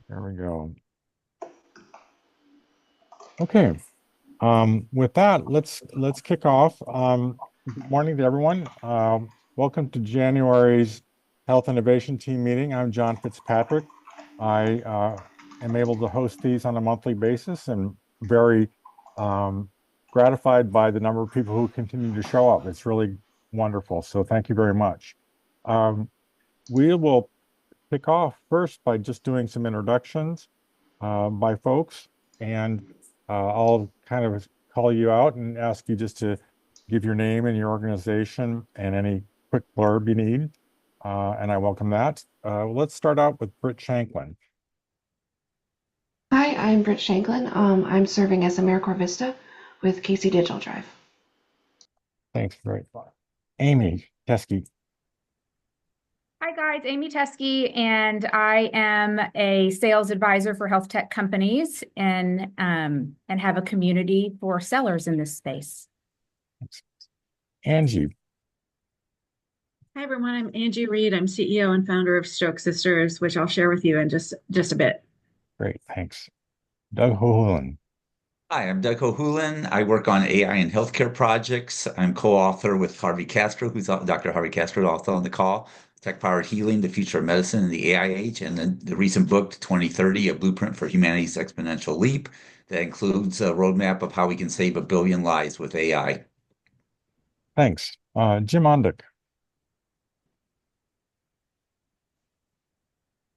There we go. Okay. With that, let's kick off. Good morning to everyone. Welcome to January's Health Innovation Team meeting. I'm John Fitzpatrick. I am able to host these on a monthly basis and very gratified by the number of people who continue to show up. It's really wonderful. So thank you very much. We will kick off first by just doing some introductions by folks, and I'll kind of call you out and ask you just to give your name and your organization and any quick blurb you need, and I welcome that. Let's start out with Britt Shanklin. Hi, I'm Britt Shanklin. I'm serving as AmeriCorps Vista with Casey Digital Drive. Thanks very much. Amy Teskey. Hi guys, Amy Teskey, and I am a sales advisor for health tech companies and have a community for sellers in this space. Thanks. Angie. Hi everyone, I'm Angie Read. I'm CEO and founder of Stroke Sisters, which I'll share with you in just a bit. Great, thanks. Doug Hohulin. Hi, I'm Doug Hohulin. I work on AI and healthcare projects. I'm co-author with Harvey Castro, Dr. Harvey Castro, also on the call. Tech-Powered Healing, the Future of Medicine in the AI Age, and then the recent book, 2030, A Blueprint for Humanity's Exponential Leap, that includes a roadmap of how we can save 1 billion lives with AI. Thanks. Jim Ondick.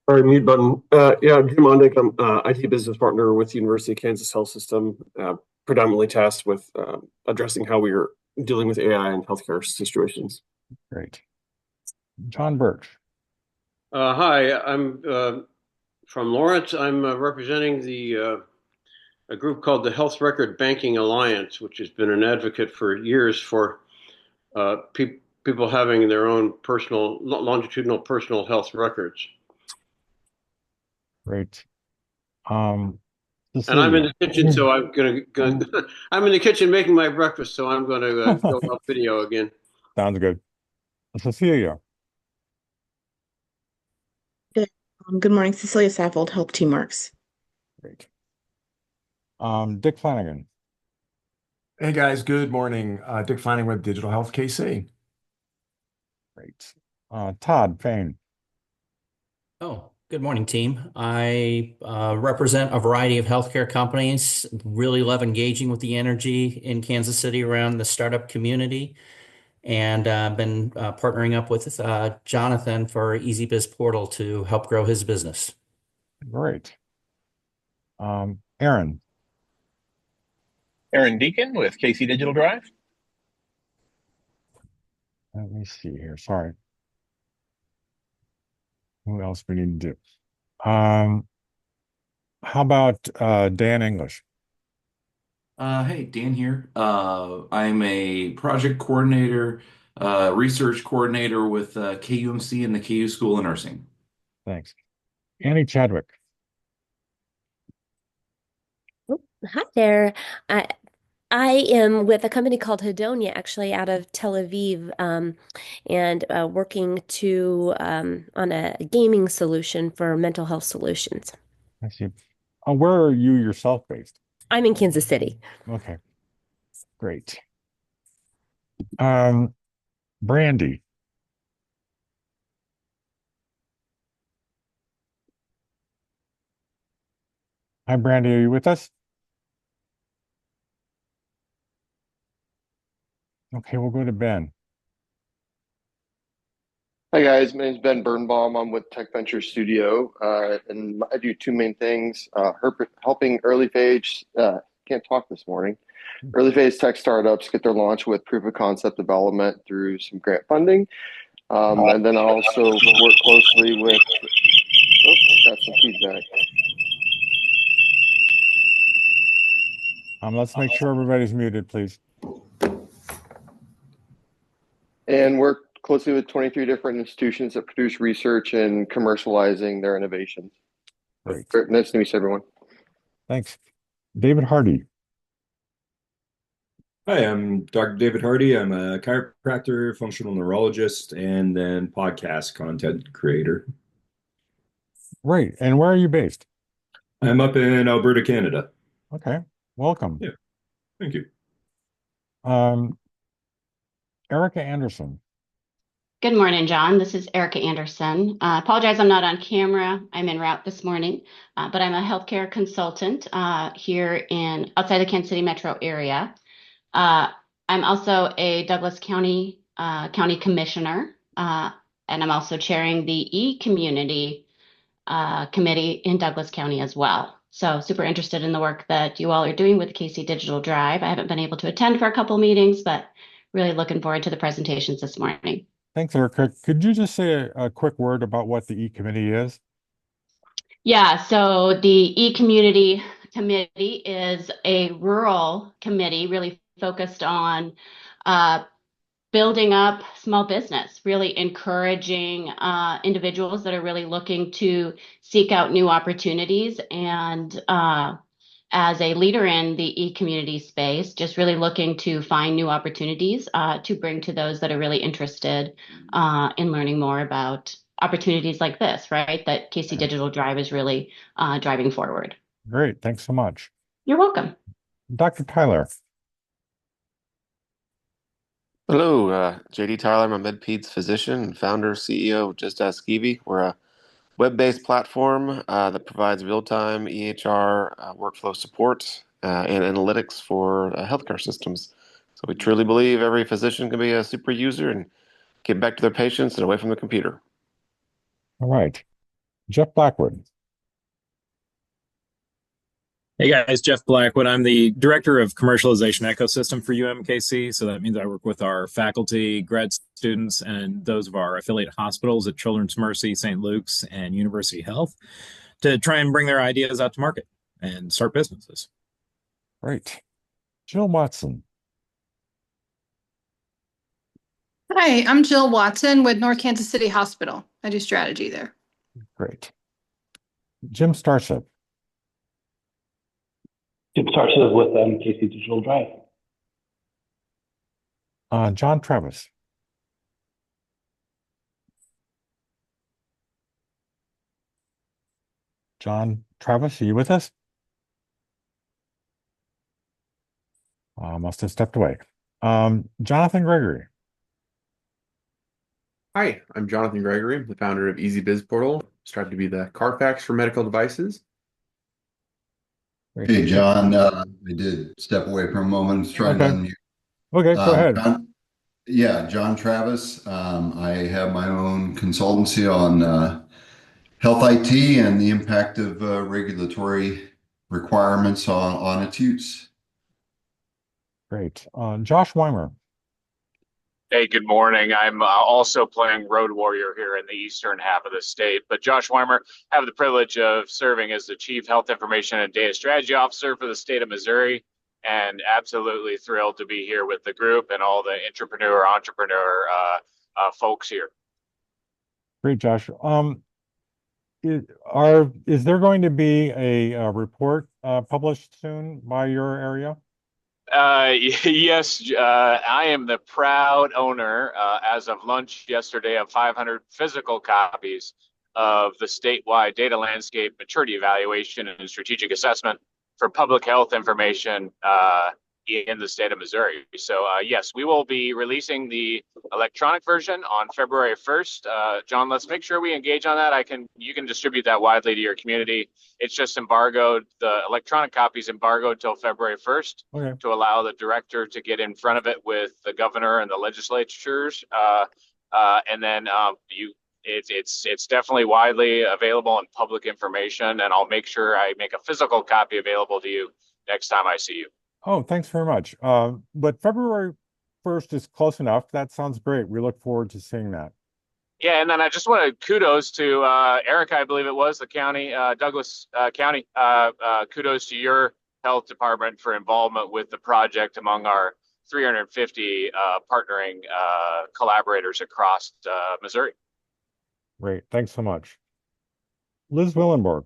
Sorry, mute button. Yeah, Jim Ondick. I'm IT business partner with the University of Kansas Health System, predominantly tasked with addressing how we are dealing with AI in healthcare situations. Great. John Birch. Hi, I'm from Lawrence. I'm representing a group called the Health Record Banking Alliance, which has been an advocate for years for people having their own longitudinal personal health records. Great. And I'm in the kitchen, so I'm I'm in the kitchen making my breakfast, so I'm gonna go off video again. Sounds good. Cecilia. Good morning, Cecilia Saffold, Help Teamworks. Great. Dick Flanagan. Hey guys, good morning. Dick Flanagan with Digital Health KC. Great. Todd Fain. Oh, good morning, team. I represent a variety of healthcare companies. Really love engaging with the energy in Kansas City around the startup community. And I've been partnering up with Jonathan for EasyBiz Portal to help grow his business. Great. Aaron. Aaron Deacon with Casey Digital Drive. Let me see here. Sorry. Who else we need to do? How about Dan English? Hey, Dan here. I'm a project coordinator, research coordinator with KUMC and the KU School of Nursing. Thanks. Annie Chadwick. Hi there. I am with a company called Hedonia, actually out of Tel Aviv, and working on a gaming solution for mental health solutions. I see. Where are you yourself based? I'm in Kansas City. Okay, great. Brandy. Hi, Brandy. Are you with us? Okay, we'll go to Ben. Hi guys, my name is Ben Birnbaum. I'm with Tech Venture Studio, and I do two main things: helping early phase can't talk this morning. Early phase tech startups get their launch with proof of concept development through some grant funding, and then I also work closely with. Oh, got some feedback. Let's make sure everybody's muted, please. And work closely with 23 different institutions that produce research and commercializing their innovations. Great. Nice to meet everyone. Thanks. David Hardy. Hi, I'm Dr. David Hardy. I'm a chiropractor, functional neurologist, and then podcast content creator. Great. And where are you based? I'm up in Alberta, Canada. Okay. Welcome. Yeah, thank you. Erica Anderson. Good morning, John. This is Erica Anderson. Apologize, I'm not on camera. I'm en route this morning, but I'm a healthcare consultant here in outside the Kansas City metro area. I'm also a Douglas County County Commissioner, and I'm also chairing the e-community committee in Douglas County as well. So super interested in the work that you all are doing with KC Digital Drive. I haven't been able to attend for a couple meetings, but really looking forward to the presentations this morning. Thanks, Erica. Could you just say a quick word about what the e-committee is? Yeah, so the e-community committee is a rural committee really focused on building up small business, really encouraging individuals that are really looking to seek out new opportunities. And as a leader in the e-community space, just really looking to find new opportunities to bring to those that are really interested in learning more about opportunities like this, right? That KC Digital Drive is really driving forward. Great. Thanks so much. You're welcome. Dr. Tyler. Hello, JD Tyler. I'm a MedPeds physician and founder, CEO of Just Ask Evie. We're a web-based platform that provides real-time EHR workflow support and analytics for healthcare systems. So we truly believe every physician can be a super user and get back to their patients and away from the computer. All right. Jeff Blackwood. Hey guys, Jeff Blackwood. I'm the Director of Commercialization Ecosystem for UMKC. So that means I work with our faculty, grad students, and those of our affiliate hospitals at Children's Mercy, St. Luke's, and University Health to try and bring their ideas out to market and start businesses. Great. Jill Watson. Hi, I'm Jill Watson with North Kansas City Hospital. I do strategy there. Great. Jim Starship. Jim Starship with KC Digital Drive. John Travis. John Travis, are you with us? Must have stepped away. Jonathan Gregory. Hi, I'm Jonathan Gregory, the founder of Easy Biz Portal. Strive to be the Carfax for medical devices. Hey, John, I did step away for a moment. I was trying to unmute. Okay, go ahead. John Travis. I have my own consultancy on health IT and the impact of regulatory requirements on its use. Great. Josh Weimer. Hey, good morning. I'm also playing Road Warrior here in the eastern half of the state. But Josh Weimer, I have the privilege of serving as the Chief Health Information and Data Strategy Officer for the state of Missouri, and absolutely thrilled to be here with the group and all the entrepreneur folks here. Great, Josh. Is there going to be a report published soon by your area? Yes, I am the proud owner, as of lunch yesterday, of 500 physical copies of the statewide data landscape maturity evaluation and strategic assessment for public health information in the state of Missouri. So yes, we will be releasing the electronic version on February 1st. John, let's make sure we engage on that. You can distribute that widely to your community. It's just embargoed. The electronic copy is embargoed till February 1st to allow the director to get in front of it with the governor and the legislatures. And then it's definitely widely available and public information. And I'll make sure I make a physical copy available to you next time I see you. Oh, thanks very much. But February 1st is close enough. That sounds great. We look forward to seeing that. Yeah, and then I just want to kudos to Erica, I believe it was, the county, Douglas County. Kudos to your health department for involvement with the project among our 350 partnering collaborators across Missouri. Great. Thanks so much. Liz Willenborg.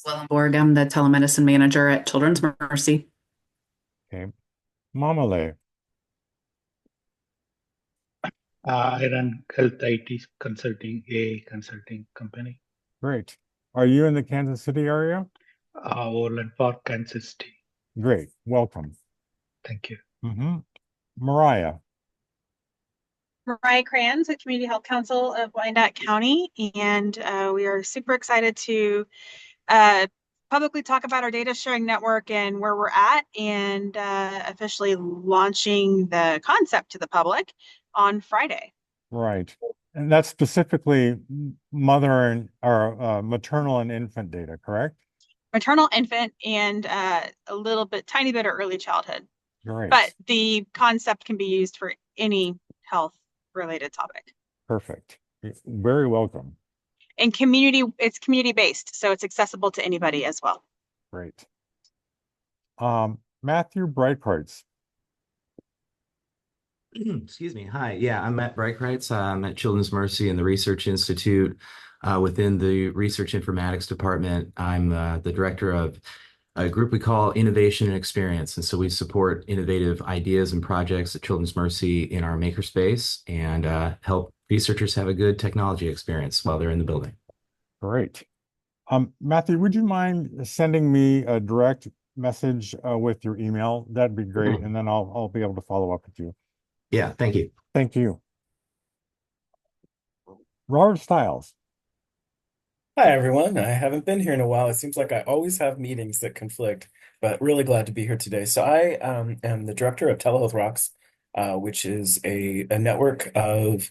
Willenborg. I'm the telemedicine manager at Children's Mercy. Okay. Mamale. I run health IT consulting, AI consulting company, Great. Are you in the Kansas City area? Overland Park, Kansas City. Great. Welcome. Thank you. Mariah. Mariah Kranz at Community Health Council of Wyandotte County, and we are super excited to publicly talk about our data sharing network and where we're at, and officially launching the concept to the public on Friday. Right. And that's specifically mother and or maternal and infant data, correct? Maternal, infant, and a little bit, tiny bit of early childhood. Great. But the concept can be used for any health related topic. Perfect. Very welcome. And it's community based, so it's accessible to anybody as well. Great. Matthew Breitkarts. Excuse me. Hi. Yeah, I'm Matt Breitkarts. I'm at Children's Mercy and the Research Institute within the Research Informatics Department. I'm the director of a group we call Innovation and Experience. And so we support innovative ideas and projects at Children's Mercy in our makerspace and help researchers have a good technology experience while they're in the building. Great. Matthew, would you mind sending me a direct message with your email? That'd be great. And then I'll be able to follow up with you. Yeah, thank you. Thank you. Robert Stiles. Hi, everyone. I haven't been here in a while. It seems like I always have meetings that conflict, but really glad to be here today. So I am the director of Telehealth Rocks, which is a network of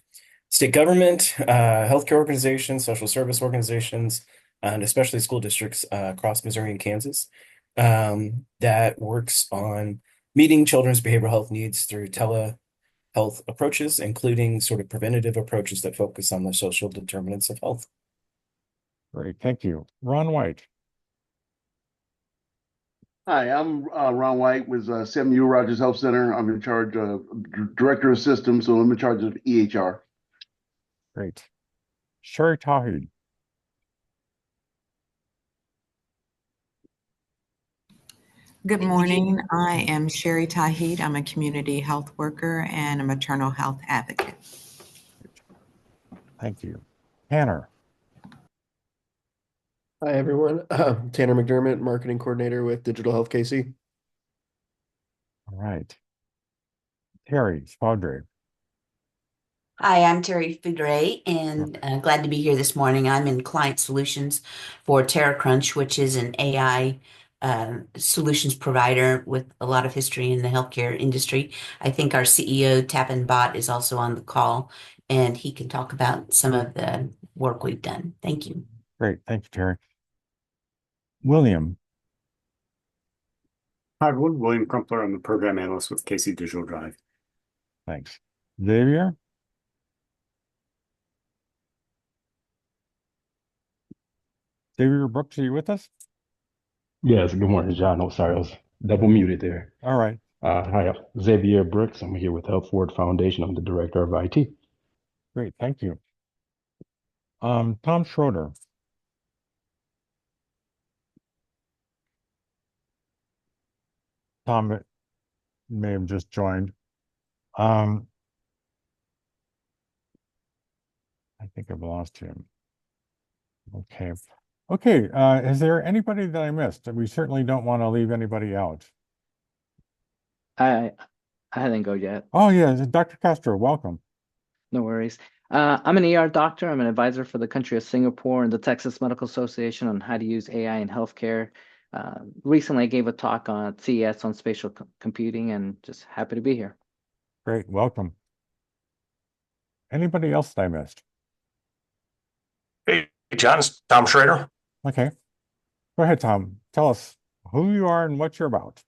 state government, healthcare organizations, social service organizations, and especially school districts across Missouri and Kansas that works on meeting children's behavioral health needs through telehealth approaches, including sort of preventative approaches that focus on the social determinants of health. Great, thank you. Ron White. Hi, I'm Ron White with SMU Rogers Health Center. I'm in charge of Director of Systems, so I'm in charge of EHR. Great. Sherry Tawhid. Good morning. I am Sherry Tawhid. I'm a community health worker and a maternal health advocate. Thank you. Tanner. Hi, everyone. Tanner McDermott, Marketing Coordinator with Digital Health KC. All right. Terry Spadre. Hi, I'm Terry Figray, and glad to be here this morning. I'm in client solutions for TerraCrunch, which is an AI solutions provider with a lot of history in the healthcare industry. I think our CEO, Tappan Bott, is also on the call, and he can talk about some of the work we've done. Thank you. Great. Thank you, Terry. William. Hi, everyone. William Crumpler. I'm the program analyst with KC Digital Drive. Thanks. Xavier. Xavier Brooks, are you with us? Yes, good morning, John. Oh, sorry, I was double muted there. All right. Hi, Xavier Brooks. I'm here with Health Forward Foundation. I'm the director of IT. Great, thank you. Tom Schroeder. Tom may have just joined. I think I've lost him. Okay. Okay, is there anybody that I missed? We certainly don't want to leave anybody out. I hadn't go yet. Oh, yeah, Dr. Castro, welcome. No worries. I'm an ER doctor. I'm an advisor for the country of Singapore and the Texas Medical Association on how to use AI in healthcare. Recently, I gave a talk on CES on spatial computing, and just happy to be here. Great, welcome. Anybody else that I missed? Hey, John, it's Tom Schrader. Okay. Go ahead, Tom. Tell us who you are and what you're about.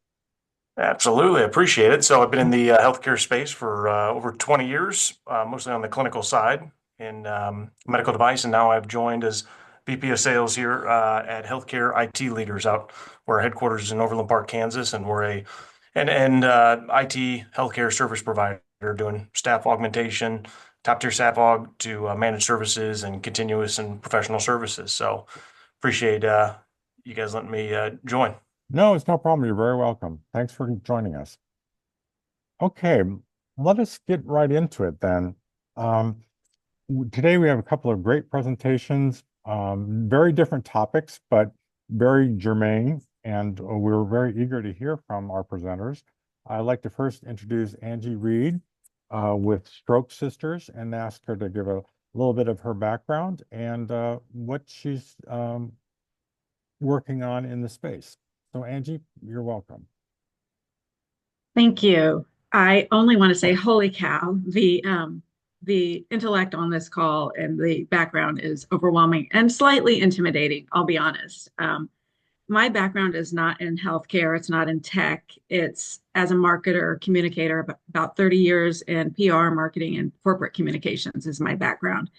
Absolutely, I appreciate it. So I've been in the healthcare space for over 20 years, mostly on the clinical side in medical device, and now I've joined as VP of Sales here at Healthcare IT Leaders out where our headquarters is in Overland Park, Kansas, and we're a IT healthcare service provider doing staff augmentation, top tier staff aug to managed services and continuous and professional services. So appreciate you guys letting me join. No, it's no problem. You're very welcome. Thanks for joining us. Okay, let us get right into it then. Today we have a couple of great presentations, very different topics, but very germane, and we're very eager to hear from our presenters. I'd like to first introduce Angie Read with Stroke Sisters and ask her to give a little bit of her background and what she's working on in the space. So Angie, you're welcome. Thank you. I only want to say, holy cow, the intellect on this call and the background is overwhelming and slightly intimidating, I'll be honest. My background is not in healthcare, it's not in tech. It's as a marketer, communicator, about 30 years in PR, marketing, and corporate communications is my background.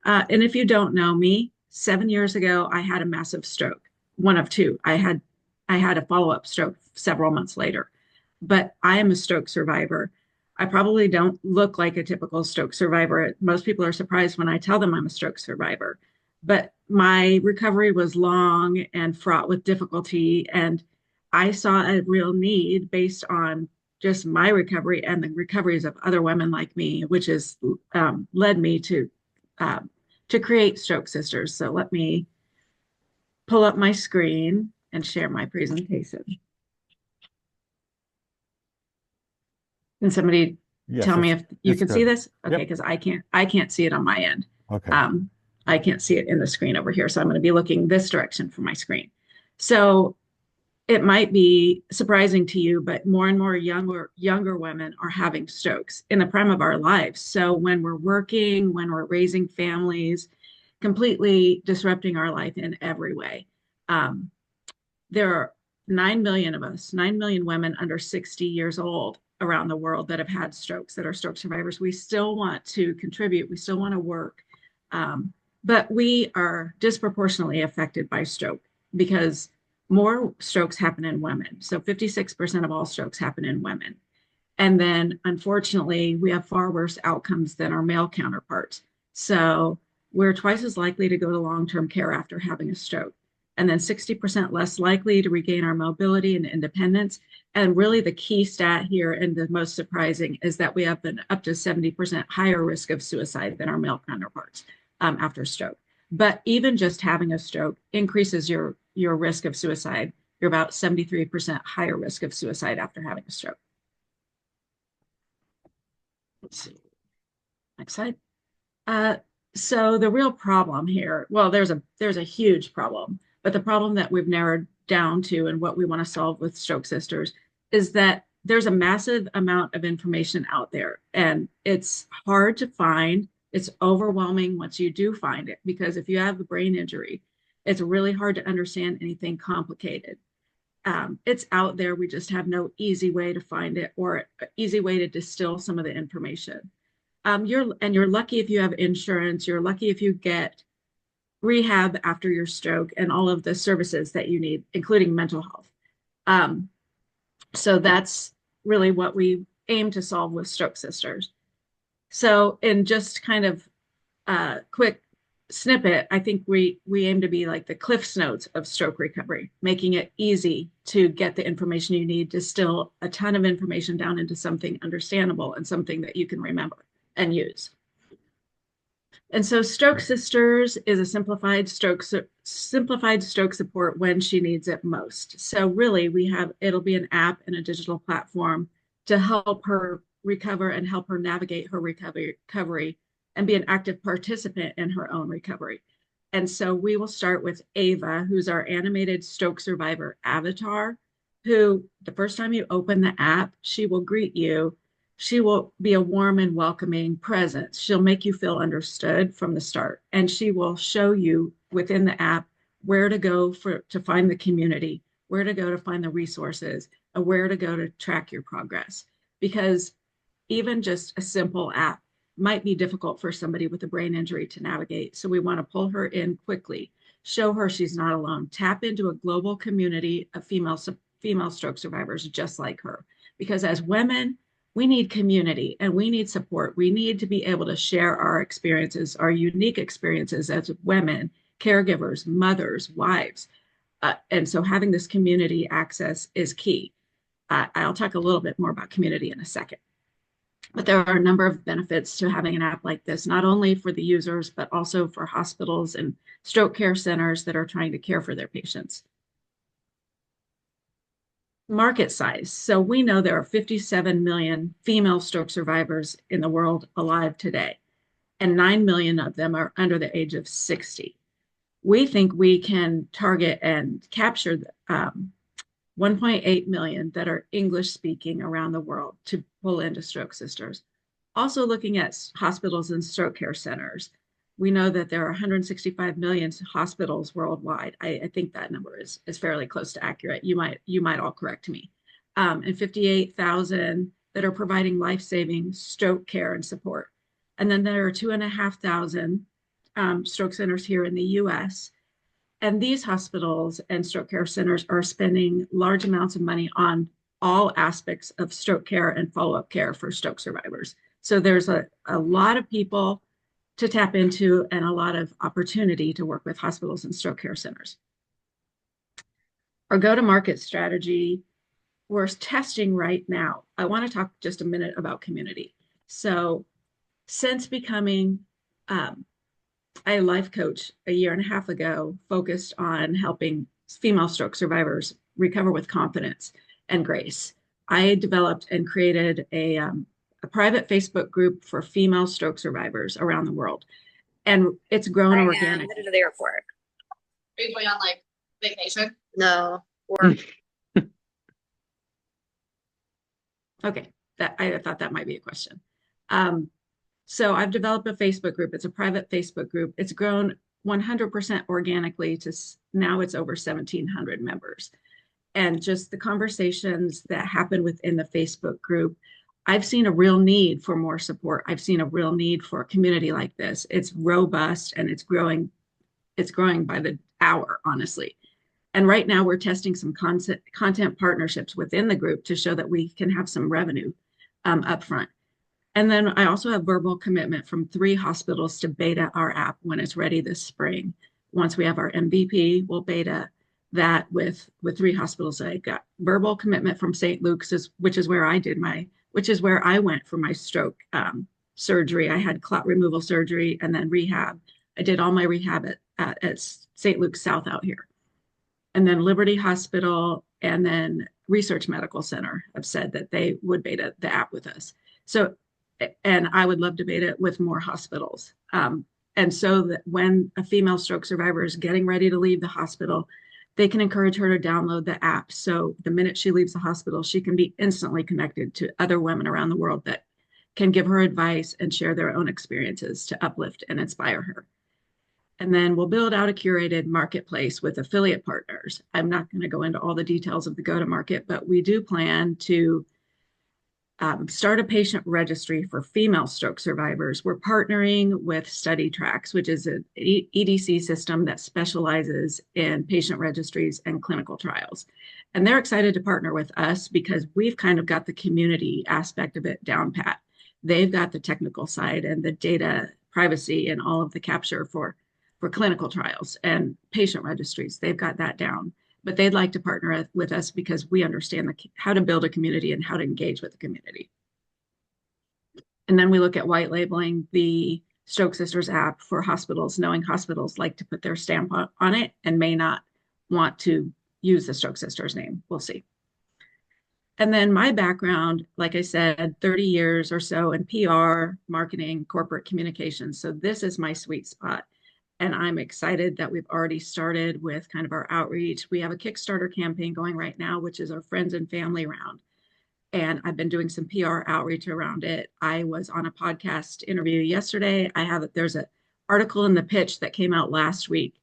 And if you don't know me, 7 years ago, I had a massive stroke, one of two. I had a follow-up stroke several months later, but I am a stroke survivor. I probably don't look like a typical stroke survivor. Most people are surprised when I tell them I'm a stroke survivor, but my recovery was long and fraught with difficulty. And I saw a real need based on just my recovery and the recoveries of other women like me, which has led me to create Stroke Sisters. So let me pull up my screen and share my presentation. Can somebody tell me if you can see this? Okay, because I can't see it on my end. Okay. I can't see it in the screen over here. So I'm going to be looking this direction for my screen. So it might be surprising to you, but more and more younger women are having strokes in the prime of our lives. So when we're working, when we're raising families, completely disrupting our life in every way. There are 9 million of us, 9 million women under 60 years old around the world that have had strokes, that are stroke survivors. We still want to contribute. We still want to work. But we are disproportionately affected by stroke because more strokes happen in women. So 56% of all strokes happen in women. And then unfortunately, we have far worse outcomes than our male counterparts. So we're twice as likely to go to long-term care after having a stroke. And then 60% less likely to regain our mobility and independence. And really the key stat here, and the most surprising, is that we have an up to 70% higher risk of suicide than our male counterparts after stroke. But even just having a stroke increases your risk of suicide. You're about 73% higher risk of suicide after having a stroke. Let's see. Next slide. So the real problem here, well, there's a huge problem, but the problem that we've narrowed down to and what we want to solve with Stroke Sisters is that there's a massive amount of information out there, and it's hard to find. It's overwhelming once you do find it, because if you have a brain injury, it's really hard to understand anything complicated. It's out there. We just have no easy way to find it or easy way to distill some of the information. You're lucky if you have insurance. You're lucky if you get rehab after your stroke and all of the services that you need, including mental health. So that's really what we aim to solve with Stroke Sisters. So in just kind of a quick snippet, I think we aim to be like the Cliff's Notes of stroke recovery, making it easy to get the information you need, distill a ton of information down into something understandable and something that you can remember and use. And so Stroke Sisters is a simplified stroke support when she needs it most. So really it'll be an app and a digital platform to help her recover and help her navigate her recovery and be an active participant in her own recovery. And so we will start with Ava, who's our animated stroke survivor avatar, who the first time you open the app, she will greet you. She will be a warm and welcoming presence. She'll make you feel understood from the start. And she will show you within the app where to go to find the community, where to go to find the resources, and where to go to track your progress. Because even just a simple app might be difficult for somebody with a brain injury to navigate. So we want to pull her in quickly, show her she's not alone, tap into a global community of female stroke survivors just like her. Because as women, we need community and we need support. We need to be able to share our experiences, our unique experiences as women, caregivers, mothers, wives, And so having this community access is key. I'll talk a little bit more about community in a second. But there are a number of benefits to having an app like this, not only for the users, but also for hospitals and stroke care centers that are trying to care for their patients. Market size. So we know there are 57 million female stroke survivors in the world alive today, and 9 million of them are under the age of 60. We think we can target and capture 1.8 million that are English speaking around the world to pull into Stroke Sisters. Also looking at hospitals and stroke care centers, we know that there are 165 million hospitals worldwide. I think that number is fairly close to accurate. You might all correct me. And 58,000 that are providing life-saving stroke care and support. And then there are 2,500 stroke centers here in the US. And these hospitals and stroke care centers are spending large amounts of money on all aspects of stroke care and follow-up care for stroke survivors. So there's a lot of people to tap into and a lot of opportunity to work with hospitals and stroke care centers. Our go-to-market strategy, we're testing right now. I want to talk just a minute about community. So since becoming a life coach a year and a half ago, focused on helping female stroke survivors recover with confidence and grace, I developed and created a private Facebook group for female stroke survivors around the world. And it's grown organically. I'm headed to the airport. Are you going on like vacation? No. Or Okay, I thought that might be a question. So I've developed a Facebook group. It's a private Facebook group. It's grown 100% organically to now it's over 1,700 members. And just the conversations that happen within the Facebook group, I've seen a real need for more support. I've seen a real need for a community like this. It's robust and it's growing by the hour, honestly. And right now we're testing some content partnerships within the group to show that we can have some revenue up front. And then I also have verbal commitment from 3 hospitals to beta our app when it's ready this spring. Once we have our MVP, we'll beta that with 3 hospitals. I got verbal commitment from St. Luke's, which is where I went for my stroke surgery. I had clot removal surgery and then rehab. I did all my rehab at St. Luke's South out here. And then Liberty Hospital and then Research Medical Center have said that they would beta the app with us. So, and I would love to beta it with more hospitals. And so that when a female stroke survivor is getting ready to leave the hospital, they can encourage her to download the app. So the minute she leaves the hospital, she can be instantly connected to other women around the world that can give her advice and share their own experiences to uplift and inspire her. And then we'll build out a curated marketplace with affiliate partners. I'm not going to go into all the details of the go-to-market, but we do plan to start a patient registry for female stroke survivors. We're partnering with StudyTracks, which is an EDC system that specializes in patient registries and clinical trials. And they're excited to partner with us because we've kind of got the community aspect of it down pat. They've got the technical side and the data privacy and all of the capture for clinical trials and patient registries. They've got that down. But they'd like to partner with us because we understand how to build a community and how to engage with the community. And then we look at white labeling the Stroke Sisters app for hospitals, knowing hospitals like to put their stamp on it and may not want to use the Stroke Sisters name. We'll see. And then my background, like I said, 30 years or so in PR, marketing, corporate communications. So this is my sweet spot. And I'm excited that we've already started with kind of our outreach. We have a Kickstarter campaign going right now, which is our friends and family round. And I've been doing some PR outreach around it. I was on a podcast interview yesterday. There's an article in the pitch that came out last week,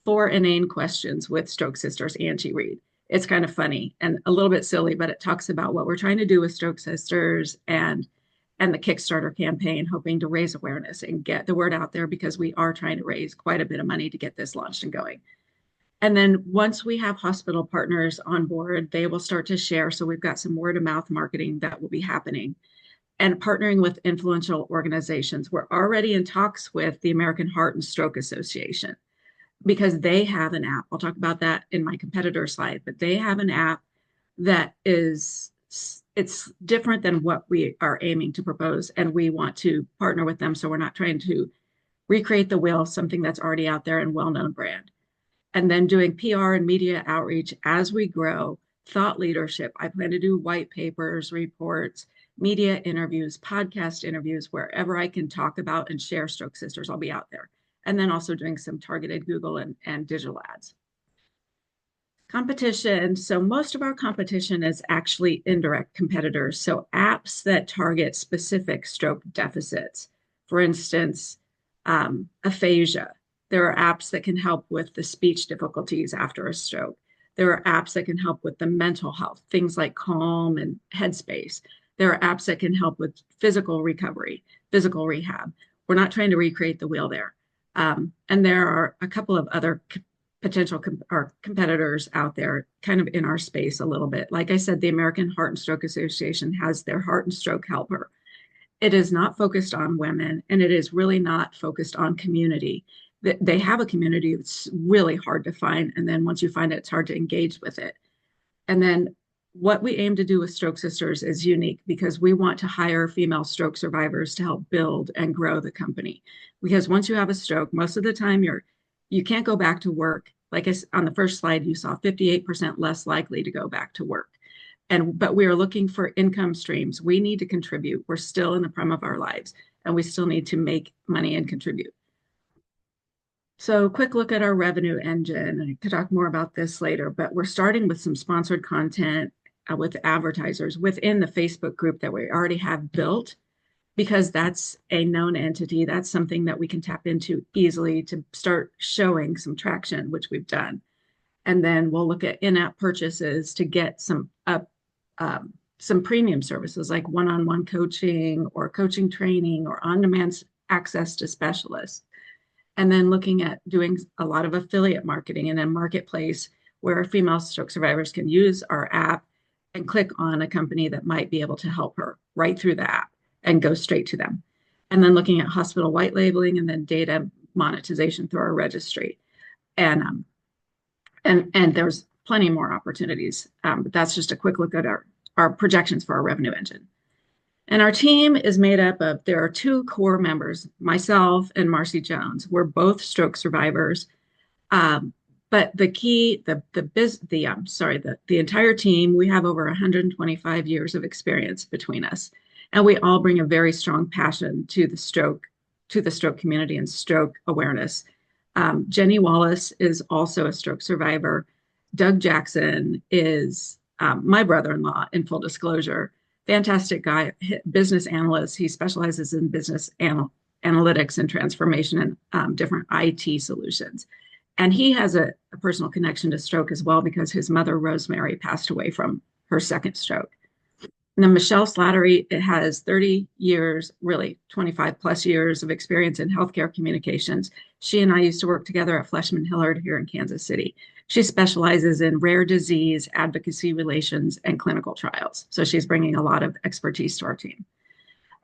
4 inane questions with Stroke Sisters Angie Read. It's kind of funny and a little bit silly, but it talks about what we're trying to do with Stroke Sisters and the Kickstarter campaign, hoping to raise awareness and get the word out there because we are trying to raise quite a bit of money to get this launched and going. And then once we have hospital partners on board, they will start to share. So we've got some word of mouth marketing that will be happening and partnering with influential organizations. We're already in talks with the American Heart and Stroke Association. because they have an app. I'll talk about that in my competitor slide, but they have an app that it's different than what we are aiming to propose, and we want to partner with them. So we're not trying to recreate the wheel, something that's already out there and well-known brand. And then doing PR and media outreach as we grow, thought leadership. I plan to do white papers, reports, media interviews, podcast interviews, wherever I can talk about and share Stroke Sisters, I'll be out there. And then also doing some targeted Google and digital ads. Competition. So most of our competition is actually indirect competitors. So apps that target specific stroke deficits. For instance, aphasia. There are apps that can help with the speech difficulties after a stroke. There are apps that can help with the mental health, things like Calm and Headspace. There are apps that can help with physical recovery, physical rehab. We're not trying to recreate the wheel there. And there are a couple of other potential competitors out there kind of in our space a little bit. Like I said, the American Heart and Stroke Association has their Heart and Stroke Helper. It is not focused on women, and it is really not focused on community. They have a community that's really hard to find, and then once you find it, it's hard to engage with it. And then what we aim to do with Stroke Sisters is unique because we want to hire female stroke survivors to help build and grow the company. Because once you have a stroke, most of the time you can't go back to work. Like on the first slide, you saw 58% less likely to go back to work. But we are looking for income streams. We need to contribute. We're still in the prime of our lives, and we still need to make money and contribute. So quick look at our revenue engine. I could talk more about this later, but we're starting with some sponsored content with advertisers within the Facebook group that we already have built, because that's a known entity. That's something that we can tap into easily to start showing some traction, which we've done. And then we'll look at in-app purchases to get some premium services like one-on-one coaching or coaching training or on-demand access to specialists. And then looking at doing a lot of affiliate marketing in a marketplace where female stroke survivors can use our app and click on a company that might be able to help her right through the app and go straight to them. And then looking at hospital white labeling and then data monetization through our registry. And there's plenty more opportunities. But that's just a quick look at our projections for our revenue engine. And our team is made up of, there are two core members, myself and Marcy Jones. We're both stroke survivors. But the entire team, we have over 125 years of experience between us. And we all bring a very strong passion to the stroke community and stroke awareness. Jenny Wallace is also a stroke survivor. Doug Jackson is my brother-in-law, in full disclosure. Fantastic guy, business analyst. He specializes in business analytics and transformation and different IT solutions. And he has a personal connection to stroke as well because his mother, Rosemary, passed away from her second stroke. And then Michelle Slattery, it has 30 years, really 25 plus years of experience in healthcare communications. She and I used to work together at Fleshman Hillard here in Kansas City. She specializes in rare disease, advocacy relations, and clinical trials. So she's bringing a lot of expertise to our team.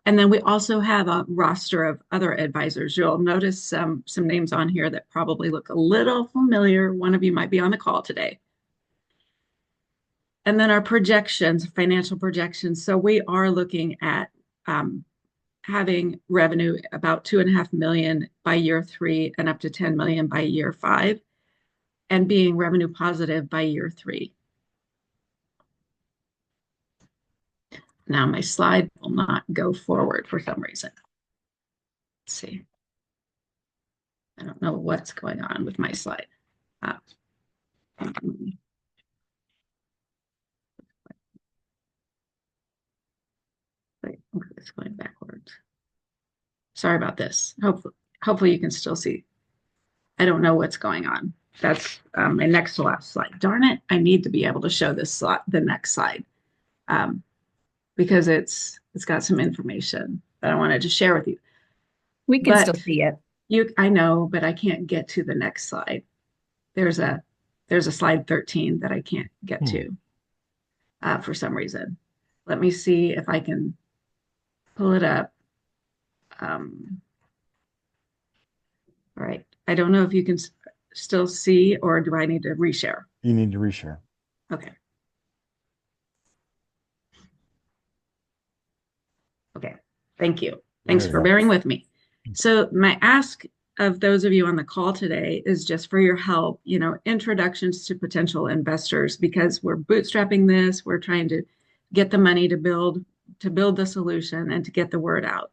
And then we also have a roster of other advisors. You'll notice some names on here that probably look a little familiar. One of you might be on the call today. And then our projections, financial projections. So we are looking at having revenue about $2.5 million by year 3 and up to $10 million by year 5, and being revenue positive by year 3. Now my slide will not go forward for some reason. Let's see. I don't know what's going on with my slide. It's going backwards. Sorry about this. Hopefully you can still see. I don't know what's going on. That's my next to last slide. Darn it! I need to be able to show this slide, the next slide, because it's got some information that I wanted to share with you. We can still see it. I know, but I can't get to the next slide. There's a slide 13 that I can't get to for some reason. Let me see if I can pull it up. All right. I don't know if you can. still see, or do I need to reshare? You need to reshare. Okay. Okay. Thank you. Thanks There you for go. bearing with me. So my ask of those of you on the call today is just for your help, introductions to potential investors, because we're bootstrapping this. We're trying to get the money to build the solution and to get the word out.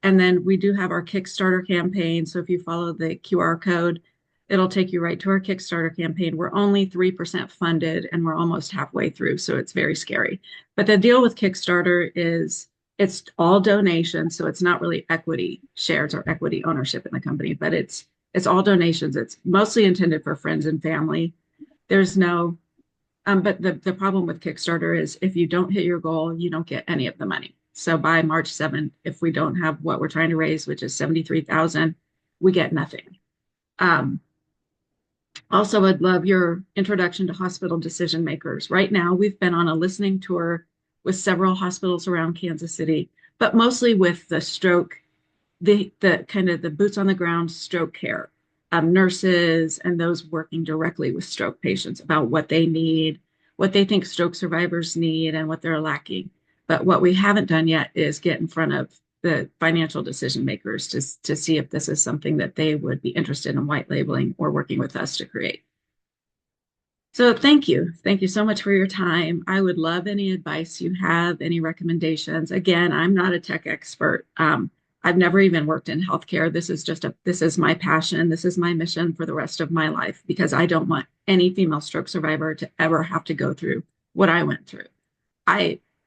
And then we do have our Kickstarter campaign. So if you follow the QR code, it'll take you right to our Kickstarter campaign. We're only 3% funded and we're almost halfway through. So it's very scary. But the deal with Kickstarter is it's all donations. So it's not really equity shares or equity ownership in the company, but it's all donations. It's mostly intended for friends and family. There's no, but the problem with Kickstarter is if you don't hit your goal, you don't get any of the money. So by March 7th, if we don't have what we're trying to raise, which is 73,000, we get nothing. Also, I'd love your introduction to hospital decision makers. Right now, we've been on a listening tour with several hospitals around Kansas City, but mostly with the stroke, the kind of the boots on the ground stroke care, nurses and those working directly with stroke patients about what they need, what they think stroke survivors need, and what they're lacking. But what we haven't done yet is get in front of the financial decision makers to see if this is something that they would be interested in white labeling or working with us to create. So thank you. Thank you so much for your time. I would love any advice you have, any recommendations. Again, I'm not a tech expert. I've never even worked in healthcare. This is my passion. This is my mission for the rest of my life, because I don't want any female stroke survivor to ever have to go through what I went through.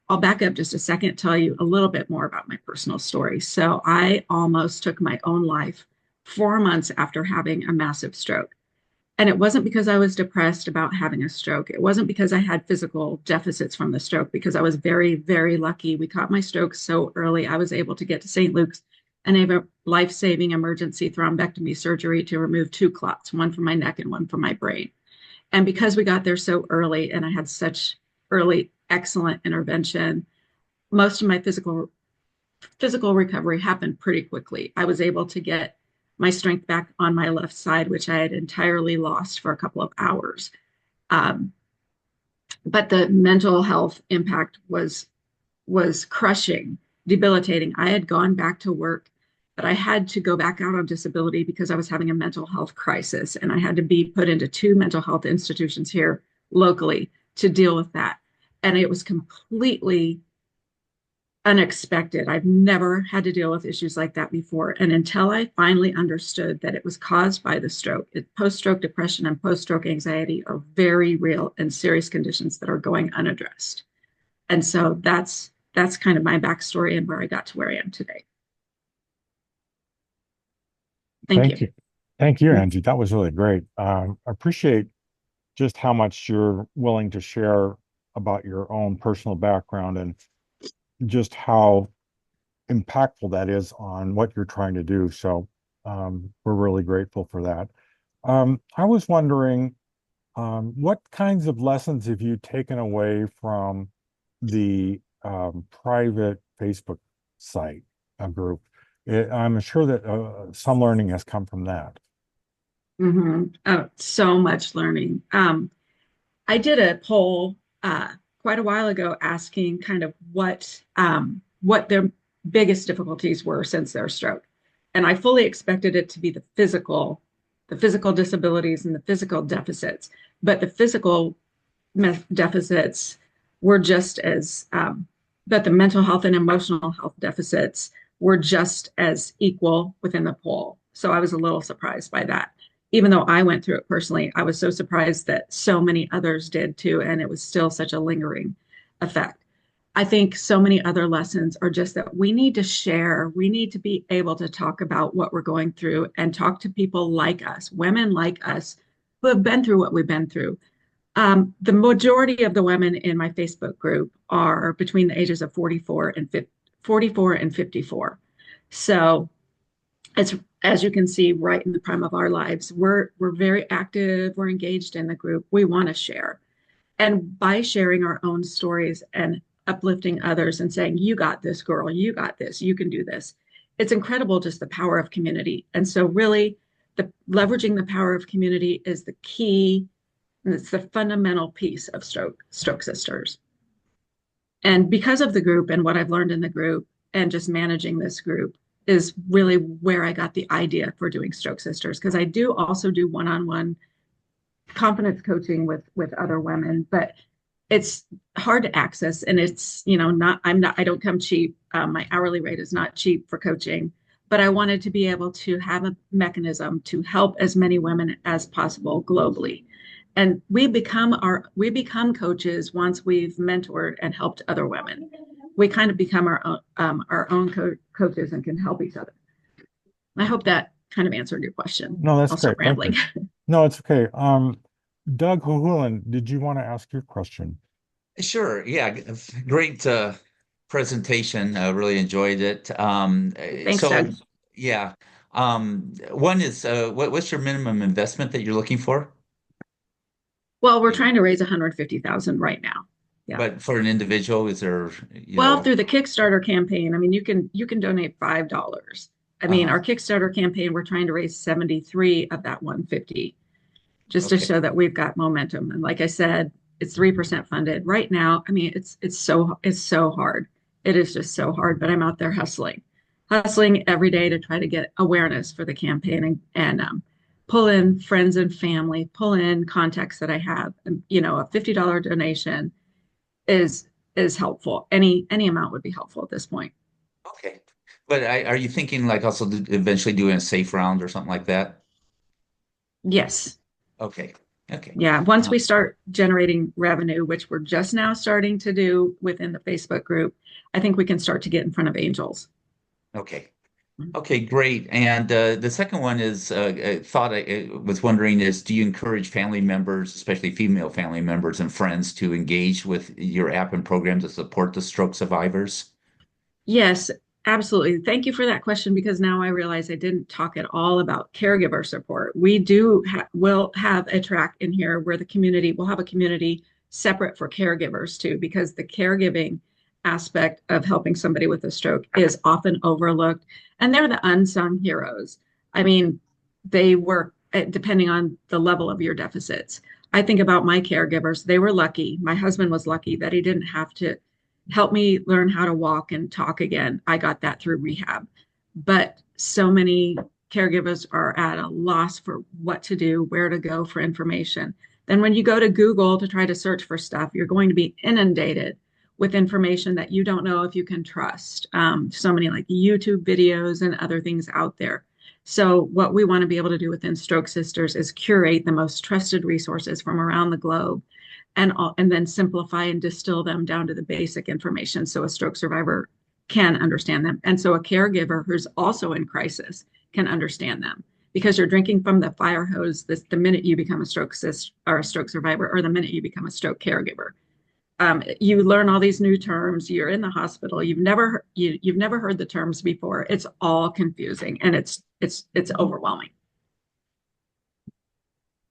I'll back up just a second, tell you a little bit more about my personal story. So I almost took my own life 4 months after having a massive stroke. And it wasn't because I was depressed about having a stroke. It wasn't because I had physical deficits from the stroke, because I was very, very lucky. We caught my stroke so early. I was able to get to St. Luke's and have a life-saving emergency thrombectomy surgery to remove 2 clots, one from my neck and one from my brain. And because we got there so early and I had such early, excellent intervention, most of my physical recovery happened pretty quickly. I was able to get my strength back on my left side, which I had entirely lost for a couple of hours. But the mental health impact was crushing, debilitating. I had gone back to work, but I had to go back out on disability because I was having a mental health crisis, and I had to be put into 2 mental health institutions here locally to deal with that. And it was completely unexpected. I've never had to deal with issues like that before. And until I finally understood that it was caused by the stroke, post-stroke depression and post-stroke anxiety are very real and serious conditions that are going unaddressed. And so that's kind of my backstory and where I got to where I am today. Thank you. Thank you, Angie. That was really great. I appreciate just how much you're willing to share about your own personal background and just how impactful that is on what you're trying to do. So we're really grateful for that. I was wondering, what kinds of lessons have you taken away from the private Facebook site group? I'm sure that some learning has come from that. Oh, so much learning. I did a poll quite a while ago asking kind of what their biggest difficulties were since their stroke. And I fully expected it to be the physical disabilities and the physical deficits, but the physical deficits were just as, but the mental health and emotional health deficits were just as equal within the poll. So I was a little surprised by that. Even though I went through it personally, I was so surprised that so many others did too, and it was still such a lingering effect. I think so many other lessons are just that we need to share. We need to be able to talk about what we're going through and talk to people like us, women like us, who have been through what we've been through. The majority of the women in my Facebook group are between the ages of 44 and 54. So it's, as you can see, right in the prime of our lives. We're very active. We're engaged in the group. We want to share. And by sharing our own stories and uplifting others and saying, you got this, girl, you got this, you can do this. It's incredible, just the power of community. And so really the leveraging the power of community is the key, and it's the fundamental piece of Stroke Sisters. And because of the group and what I've learned in the group and just managing this group is really where I got the idea for doing Stroke Sisters, because I do also do one-on-one confidence coaching with other women, but it's hard to access, and it's, you know, I don't come cheap. My hourly rate is not cheap for coaching, but I wanted to be able to have a mechanism to help as many women as possible globally. And we become coaches once we've mentored and helped other women. We kind of become our own coaches and can help each other. I hope that kind of answered your question. No, that's I'll stop great. Thank rambling. you. No, it's okay. Doug Huhulan, did you want to ask your question? Sure. Yeah. Great presentation. I really enjoyed it. Thanks, So, Doug. yeah. One is what's your minimum investment that you're looking for? Well, we're trying to raise 150,000 right now. Yeah. But for an individual, is there, Well, through the Kickstarter campaign, I mean, you can donate $5. I mean, our Kickstarter campaign, we're trying to raise 73 of that 150, just to show that we've got momentum. And like I said, it's 3% funded right now. I mean, it's so hard. It is just so hard, but I'm out there hustling every day to try to get awareness for the campaign and pull in friends and family, pull in contacts that I have. And, you know, a $50 donation is helpful. Any amount would be helpful at this point. Okay. But are you thinking like also eventually doing a safe round or something like that? Yes. Okay. Okay. Yeah. Once we start generating revenue, which we're just now starting to do within the Facebook group, I think we can start to get in front of angels. Okay. Okay, great. And the second one is I was wondering is, do you encourage family members, especially female family members and friends, to engage with your app and program to support the stroke survivors? Yes, absolutely. Thank you for that question, because now I realize I didn't talk at all about caregiver support. We will have a track in here where we'll have a community separate for caregivers too, because the caregiving aspect of helping somebody with a stroke is often overlooked, and they're the unsung heroes. I mean, they work depending on the level of your deficits. I think about my caregivers. They were lucky. My husband was lucky that he didn't have to help me learn how to walk and talk again. I got that through rehab. But so many caregivers are at a loss for what to do, where to go for information. Then when you go to Google to try to search for stuff, you're going to be inundated with information that you don't know if you can trust. So many like YouTube videos and other things out there. So what we want to be able to do within Stroke Sisters is curate the most trusted resources from around the globe and then simplify and distill them down to the basic information so a stroke survivor can understand them. And so a caregiver who's also in crisis can understand them, because you're drinking from the fire hose the minute you become a stroke survivor, or the minute you become a stroke caregiver. You learn all these new terms. You're in the hospital. You've never heard the terms before. It's all confusing, and it's overwhelming.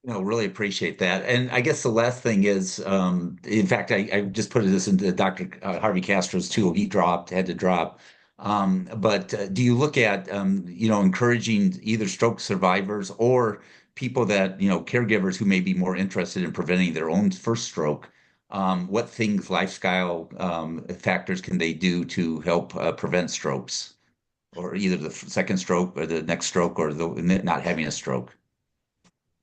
No, really appreciate that. And I guess the last thing is, in fact, I just put this into Dr. Harvey Castro's tool. He had to drop. But do you look at, encouraging either stroke survivors or people that, caregivers who may be more interested in preventing their own first stroke? What things, lifestyle factors can they do to help prevent strokes, or either the second stroke or the next stroke, or not having a stroke?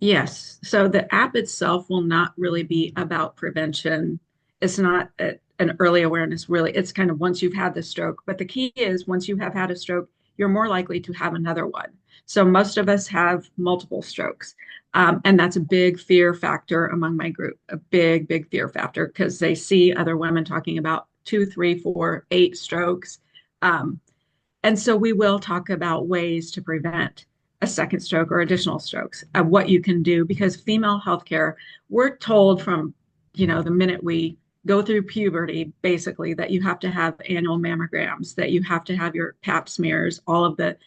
Yes. So the app itself will not really be about prevention. It's not an early awareness, really. It's kind of once you've had the stroke. But the key is once you have had a stroke, you're more likely to have another one. So most of us have multiple strokes. And that's a big fear factor among my group, a big, big fear factor, because they see other women talking about 2, 3, 4, 8 strokes. And so we will talk about ways to prevent a second stroke or additional strokes, of what you can do, because female healthcare, we're told from, the minute we go through puberty, basically, that you have to have annual mammograms, that you have to have your pap smears, all of the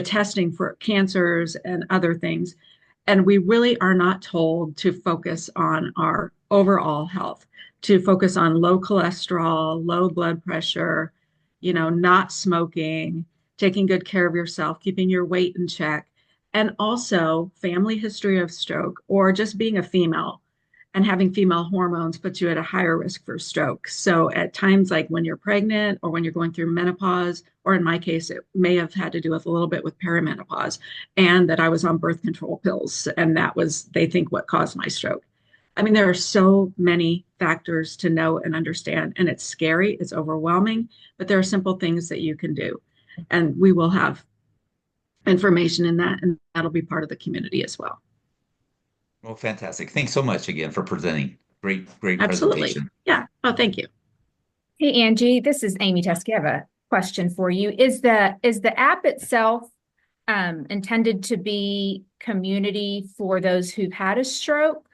testing for cancers and other things. And we really are not told to focus on our overall health, to focus on low cholesterol, low blood pressure, not smoking, taking good care of yourself, keeping your weight in check. and also family history of stroke, or just being a female and having female hormones puts you at a higher risk for stroke. So at times like when you're pregnant or when you're going through menopause, or in my case, it may have had to do with a little bit with perimenopause, and that I was on birth control pills. And that was, they think, what caused my stroke. I mean, there are so many factors to know and understand, and it's scary, it's overwhelming, but there are simple things that you can do. And we will have information in that, and that'll be part of the community as well. Well, fantastic. Thanks so much again for presenting. Great Absolutely. presentation. Yeah. Oh, thank you. Hey, Angie, this is Amy Teskey. I have a question for you. Is the app itself intended to be community for those who've had a stroke?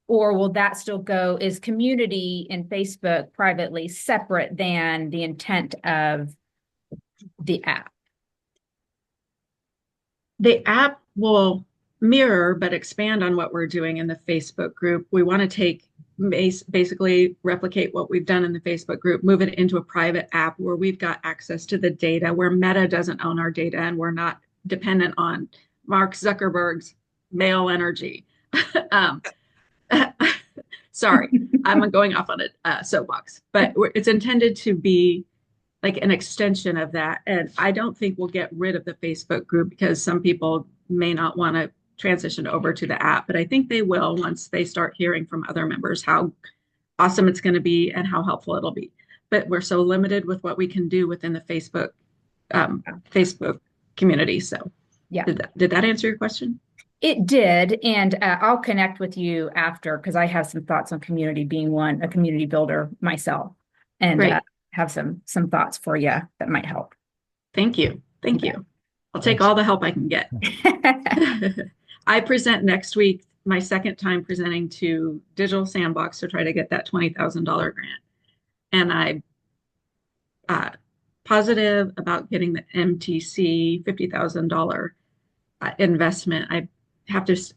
Or will that still go, is community in Facebook privately separate than the intent of the app? The app will mirror but expand on what we're doing in the Facebook group. We want to take basically replicate what we've done in the Facebook group, move it into a private app where we've got access to the data, where Meta doesn't own our data and we're not dependent on Mark Zuckerberg's male energy. Sorry, I'm going off on a soapbox, but it's intended to be like an extension of that. And I don't think we'll get rid of the Facebook group because some people may not want to transition over to the app, but I think they will once they start hearing from other members how awesome it's going to be and how helpful it'll be. But we're so limited with what we can do within the Facebook community. So yeah, did that answer your question? It did, and I'll connect with you after because I have some thoughts on community, being a community builder myself, and have some thoughts for you that might help. Thank you. Thank you. I'll take all the help I can get. I present next week, my second time presenting to Digital Sandbox to try to get that $20,000 grant. And I'm positive about getting the MTC $50,000 investment. I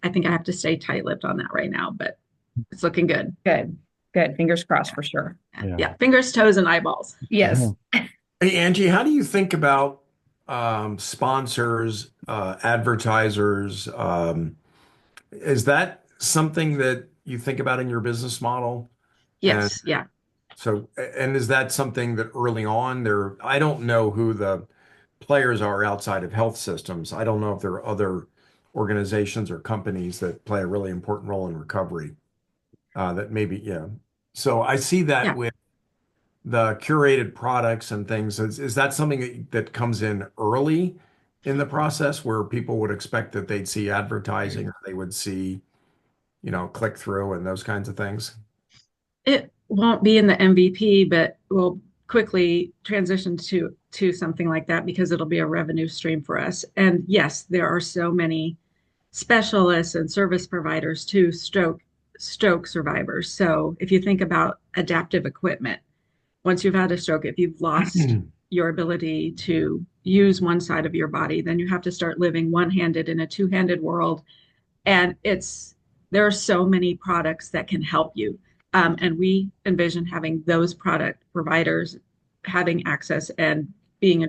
think I have to stay tight-lipped on that right now, but it's looking good. Good. Fingers crossed for sure. Yeah. Fingers, toes, and eyeballs. Yes. Hey, Angie, how do you think about sponsors, advertisers? Is that something that you think about in your business model? Yes. Yeah. So, and is that something that early on I don't know who the players are outside of health systems. I don't know if there are other organizations or companies that play a really important role in recovery that maybe, yeah. So I see that with the curated products and things. Is that something that comes in early in the process where people would expect that they'd see advertising or they would see, click through and those kinds of things? It won't be in the MVP, but we'll quickly transition to something like that because it'll be a revenue stream for us. And yes, there are so many specialists and service providers to stroke survivors. So if you think about adaptive equipment, once you've had a stroke, if you've lost your ability to use one side of your body, then you have to start living one-handed in a two-handed world. And there are so many products that can help you. And we envision having those product providers having access and being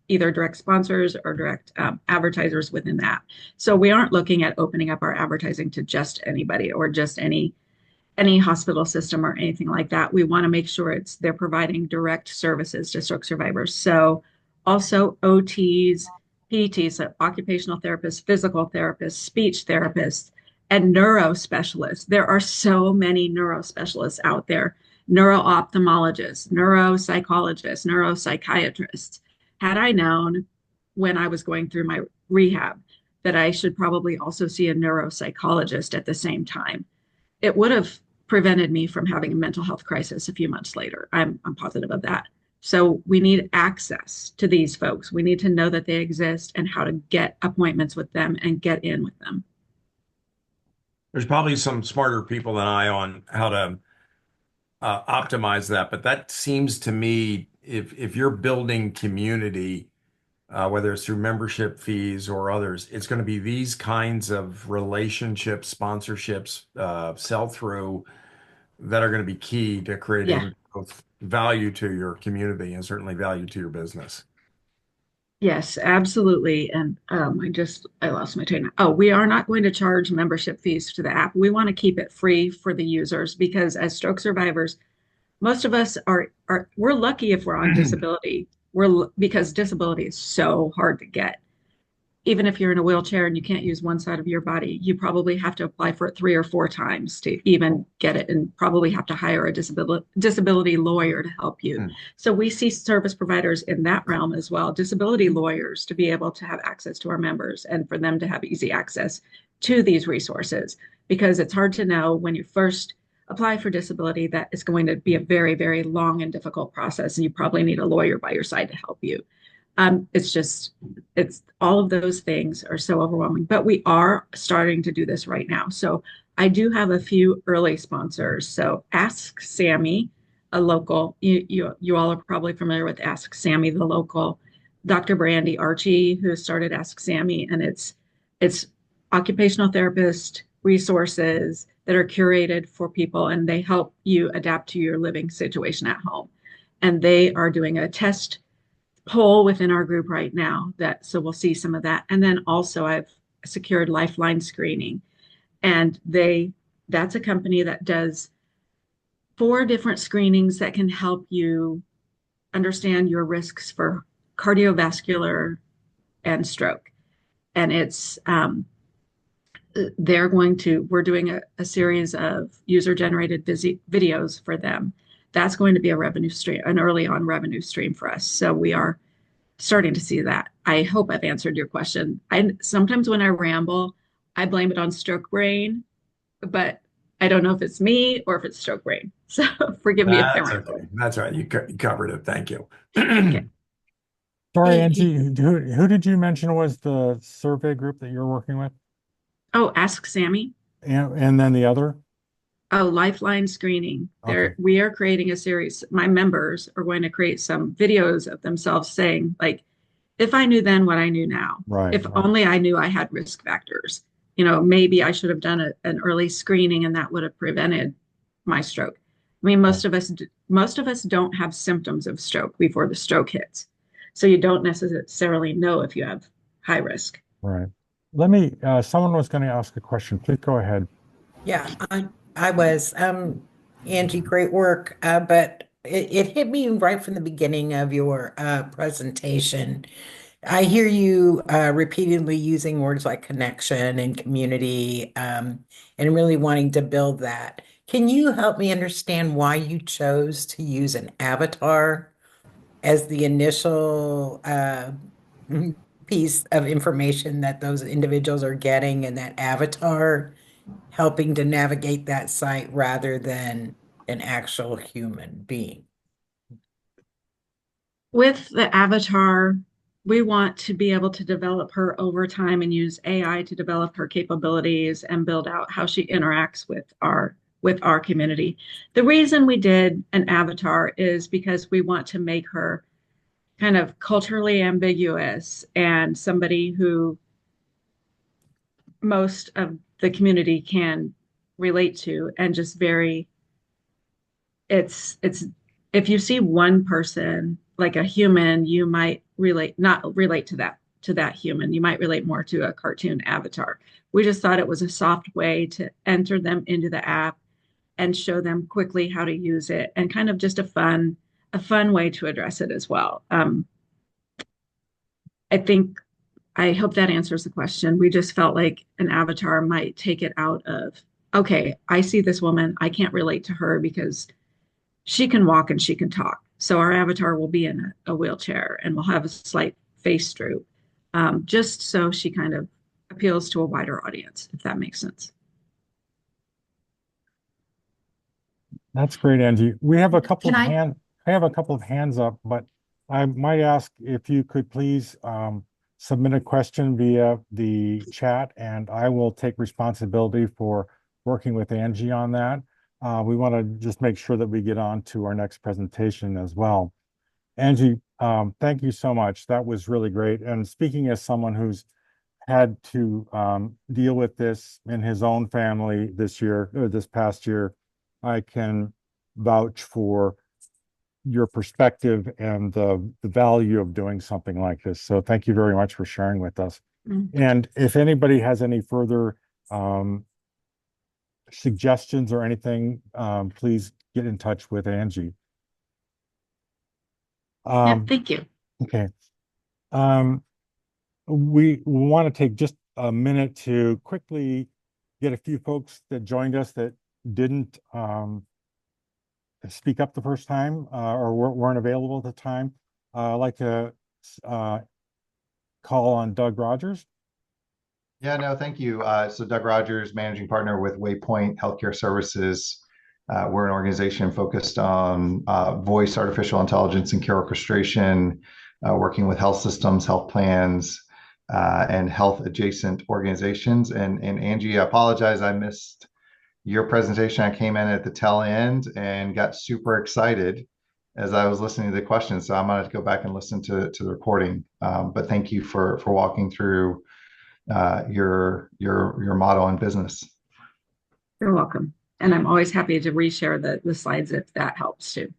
either direct sponsors or direct advertisers within that. So we aren't looking at opening up our advertising to just anybody or just any hospital system or anything like that. We want to make sure they're providing direct services to stroke survivors. So also OTs, PTs, so occupational therapists, physical therapists, speech therapists, and neurospecialists. There are so many neurospecialists out there, neuro-ophthalmologists, neuropsychologists, neuropsychiatrists. Had I known when I was going through my rehab that I should probably also see a neuropsychologist at the same time, it would have prevented me from having a mental health crisis a few months later. I'm positive of that. So we need access to these folks. We need to know that they exist and how to get appointments with them and get in with them. There's probably some smarter people than I on how to optimize that, but that seems to me, if you're building community, whether it's through membership fees or others, it's going to be these kinds of relationships, sponsorships, sell-through that are going to be key to creating both value to your community and certainly value to your business. Yes, absolutely. And I lost my train. Oh, we are not going to charge membership fees to the app. We want to keep it free for the users because as stroke survivors, most of us are we're lucky if we're on disability. Because disability is so hard to get. Even if you're in a wheelchair and you can't use one side of your body, you probably have to apply for it 3 or 4 times to even get it, and probably have to hire a disability lawyer to help you. So we see service providers in that realm as well, disability lawyers, to be able to have access to our members and for them to have easy access to these resources, because it's hard to know when you first apply for disability that it's going to be a very, very long and difficult process, and you probably need a lawyer by your side to help you. It's all of those things are so overwhelming, but we are starting to do this right now. So I do have a few early sponsors. So Ask Sammy, a local, you all are probably familiar with Ask Sammy, the local Dr. Brandy Archie, who started Ask Sammy, and it's occupational therapist resources that are curated for people, and they help you adapt to your living situation at home. And they are doing a test poll within our group right now, so we'll see some of that. And then also I've secured Lifeline screening, and that's a company that does 4 different screenings that can help you understand your risks for cardiovascular and stroke. And we're doing a series of user generated videos for them. That's going to be a revenue stream, an early on revenue stream for us. So we are starting to see that. I hope I've answered your question. Sometimes when I ramble, I blame it on stroke brain, but I don't know if it's me or if it's stroke brain. So forgive me if I That's ramble. okay. That's right. You covered it. Thank you. Okay. Sorry, Angie, who did you mention was the survey group that you're working with? Oh, Ask Sammy. And then the other? Oh, Lifeline screening. Okay. We are creating a series. My members are going to create some videos of themselves saying, like, if I knew then what I knew now, Right. if only I knew I had risk factors, maybe I should have done an early screening and that would have prevented my stroke. I mean, most of us don't have symptoms of stroke before the stroke hits. So you don't necessarily know if you have high risk. Right. Someone was going to ask a question. Please go ahead. Yeah, I was. Angie, great work. But it hit me right from the beginning of your presentation. I hear you repeatedly using words like connection and community, and really wanting to build that. Can you help me understand why you chose to use an avatar as the initial piece of information that those individuals are getting, and that avatar helping to navigate that site rather than an actual human being? With the avatar, we want to be able to develop her over time and use AI to develop her capabilities and build out how she interacts with our community. The reason we did an avatar is because we want to make her kind of culturally ambiguous and somebody who most of the community can relate to, and just it's if you see one person like a human, you might not relate to that human. You might relate more to a cartoon avatar. We just thought it was a soft way to enter them into the app and show them quickly how to use it, and kind of just a fun way to address it as well. I hope that answers the question. We just felt like an avatar might take it out of, okay, I see this woman, I can't relate to her because she can walk and she can talk. So our avatar will be in a wheelchair and will have a slight face droop, just so she kind of appeals to a wider audience, if that makes sense. That's great, Angie. I have a couple of hands up, but I might ask if you could please submit a question via the chat, and I will take responsibility for working with Angie on that. We want to just make sure that we get on to our next presentation as well. Angie, thank you so much. That was really great. And speaking as someone who's had to deal with this in his own family this past year, I can vouch for your perspective and the value of doing something like this. So thank you very much for sharing with us. And if anybody has any further suggestions or anything, please get in touch with Angie. Yeah, thank you. Okay. We want to take just a minute to quickly get a few folks that joined us that didn't speak up the first time or weren't available at the time. I'd like to call on Doug Rogers. Yeah, no, thank you. So Doug Rogers, managing partner with Waypoint Healthcare Services. We're an organization focused on voice artificial intelligence and care orchestration, working with health systems, health plans, and health adjacent organizations. And Angie, I apologize, I missed your presentation. I came in at the tail end and got super excited as I was listening to the questions. So I'm gonna have to go back and listen to the recording. But thank you for walking through your motto in business. You're welcome. And I'm always happy to reshare the slides if that helps too.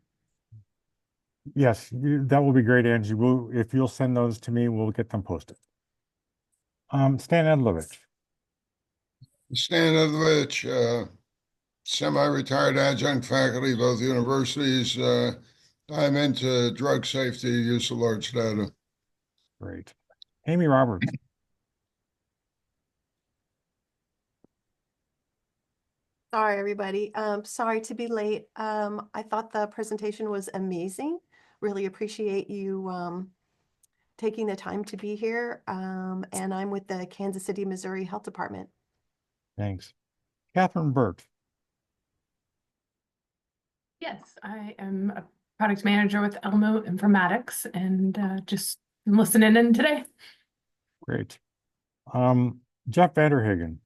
Yes, that will be great, Angie. If you'll send those to me, we'll get them posted. Stan Edlovich. Stan Edlovich, semi-retired adjunct faculty, both universities. I'm into drug safety, use of large data. Great. Amy Roberts. Sorry, everybody. Sorry to be late. I thought the presentation was amazing. Really appreciate you taking the time to be here. And I'm with the Kansas City, Missouri Health Department. Thanks. Catherine Burt. Yes, I am a product manager with Elmo Informatics and just listening in today. Great. Jeff Vanderhagen.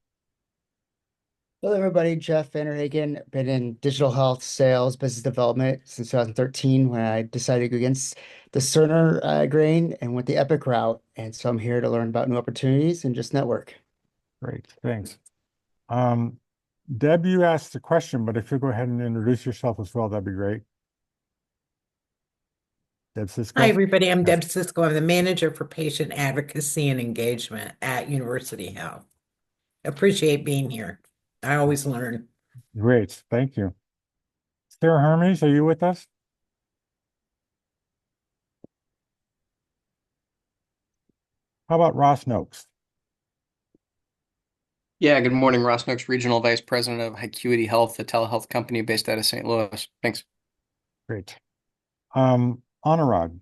Hello, everybody. Jeff Vanderhagen. Been in digital health sales, business development since 2013 when I decided to go against the Cerner grain and went the Epic route. And so I'm here to learn about new opportunities and just network. Great, thanks. Deb, you asked the question, but if you go ahead and introduce yourself as well, that'd be great. Deb Cisco. Hi, everybody. I'm Deb Cisco. I'm the manager for patient advocacy and engagement at University Health. Appreciate being here. I always learn. Great, thank you. Sarah Hermes, are you with us? How about Ross Noakes? Yeah, good morning. Ross Noakes, Regional Vice President of Acuity Health, a telehealth company based out of St. Louis. Thanks. Great. Anurag.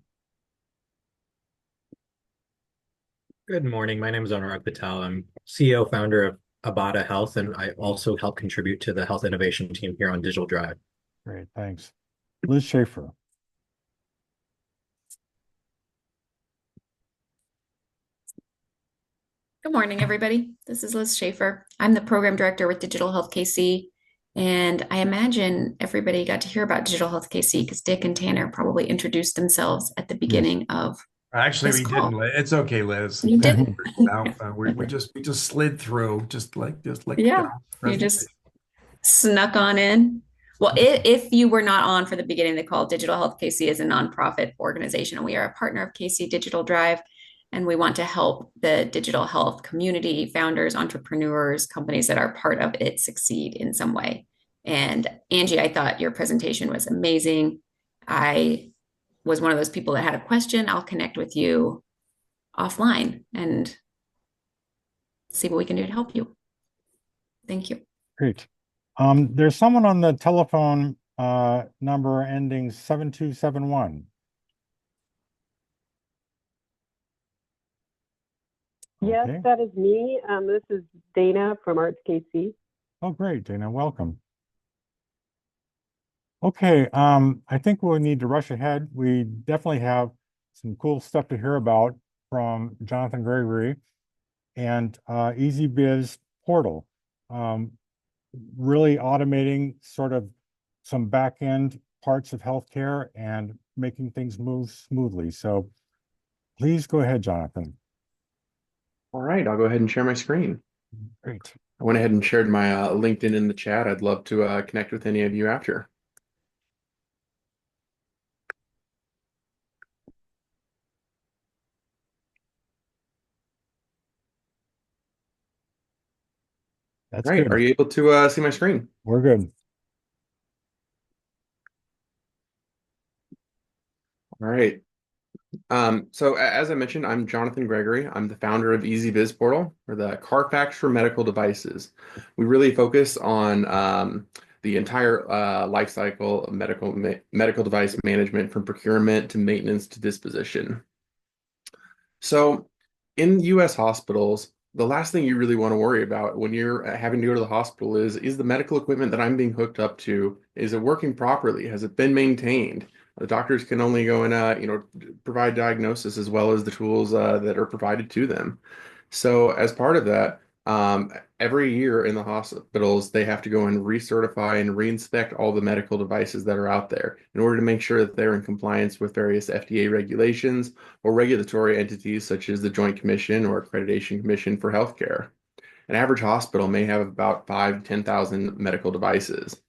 Good morning. My name is Anurag Patel. I'm CEO, founder of Abada Health, and I also help contribute to the health innovation team here on Digital Drive. Great, thanks. Liz Schaefer. Good morning, everybody. This is Liz Schaefer. I'm the program director with Digital Health KC, and I imagine everybody got to hear about Digital Health KC because Dick and Tanner probably introduced themselves at the beginning of Actually, this we call. didn't. It's okay, Liz. You didn't? We just slid through, just like Yeah, you just snuck on in. Well, if you were not on for the beginning of the call, Digital Health KC is a nonprofit organization, and we are a partner of KC Digital Drive. And we want to help the digital health community, founders, entrepreneurs, companies that are part of it succeed in some way. And Angie, I thought your presentation was amazing. I was one of those people that had a question. I'll connect with you offline and see what we can do to help you. Thank you. Great. There's someone on the telephone number ending 7271. Yes, Okay. that is me. This is Dana from Arts KC. Oh, great, Dana, welcome. Okay, I think we'll need to rush ahead. We definitely have some cool stuff to hear about from Jonathan Gregory and EasyBiz Portal. Really automating sort of some back-end parts of healthcare and making things move smoothly. So please go ahead, Jonathan. All right, I'll go ahead and share my screen. Great. I went ahead and shared my LinkedIn in the chat. I'd love to connect with any of you after. That's All right, good. are you able to see my screen? We're good. All right. So as I mentioned, I'm Jonathan Gregory. I'm the founder of Easy Biz Portal, or the Carfax for medical devices. We really focus on the entire life cycle of medical device management, from procurement to maintenance to disposition. So in US hospitals, the last thing you really want to worry about when you're having to go to the hospital is the medical equipment that I'm being hooked up to, is it working properly? Has it been maintained? The doctors can only go and provide diagnosis as well as the tools that are provided to them. So as part of that, every year in the hospitals, they have to go and recertify and reinspect all the medical devices that are out there in order to make sure that they're in compliance with various FDA regulations or regulatory entities such as the Joint Commission or Accreditation Commission for Healthcare. An average hospital may have about 5 to 10,000 medical devices.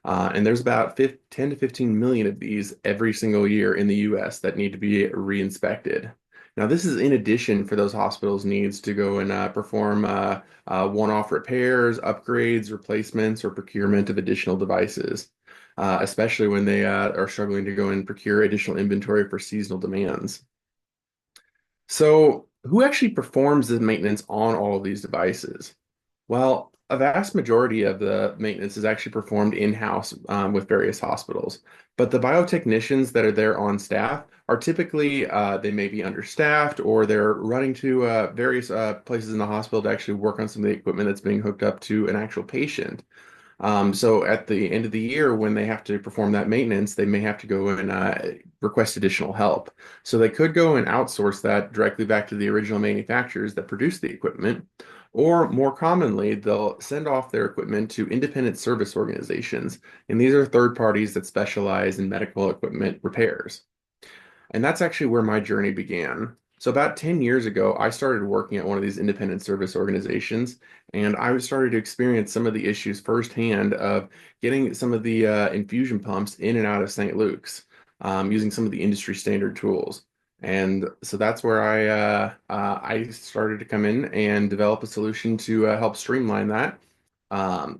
And there's about 10 to 15 million of these every single year in the US that need to be re-inspected. Now, this is in addition for those hospitals' needs to go and perform one-off repairs, upgrades, replacements, or procurement of additional devices, especially when they are struggling to go and procure additional inventory for seasonal demands. So, who actually performs the maintenance on all of these devices? Well, a vast majority of the maintenance is actually performed in-house with various hospitals. But the biotechnicians that are there on staff are typically, they may be understaffed, or they're running to various places in the hospital to actually work on some of the equipment that's being hooked up to an actual patient. So at the end of the year, when they have to perform that maintenance, they may have to go and request additional help. So they could go and outsource that directly back to the original manufacturers that produce the equipment. Or more commonly, they'll send off their equipment to independent service organizations. And these are third parties that specialize in medical equipment repairs. And that's actually where my journey began. So about 10 years ago, I started working at one of these independent service organizations, and I started to experience some of the issues firsthand of getting some of the infusion pumps in and out of St. Luke's, using some of the industry standard tools. And so that's where I started to come in and develop a solution to help streamline that.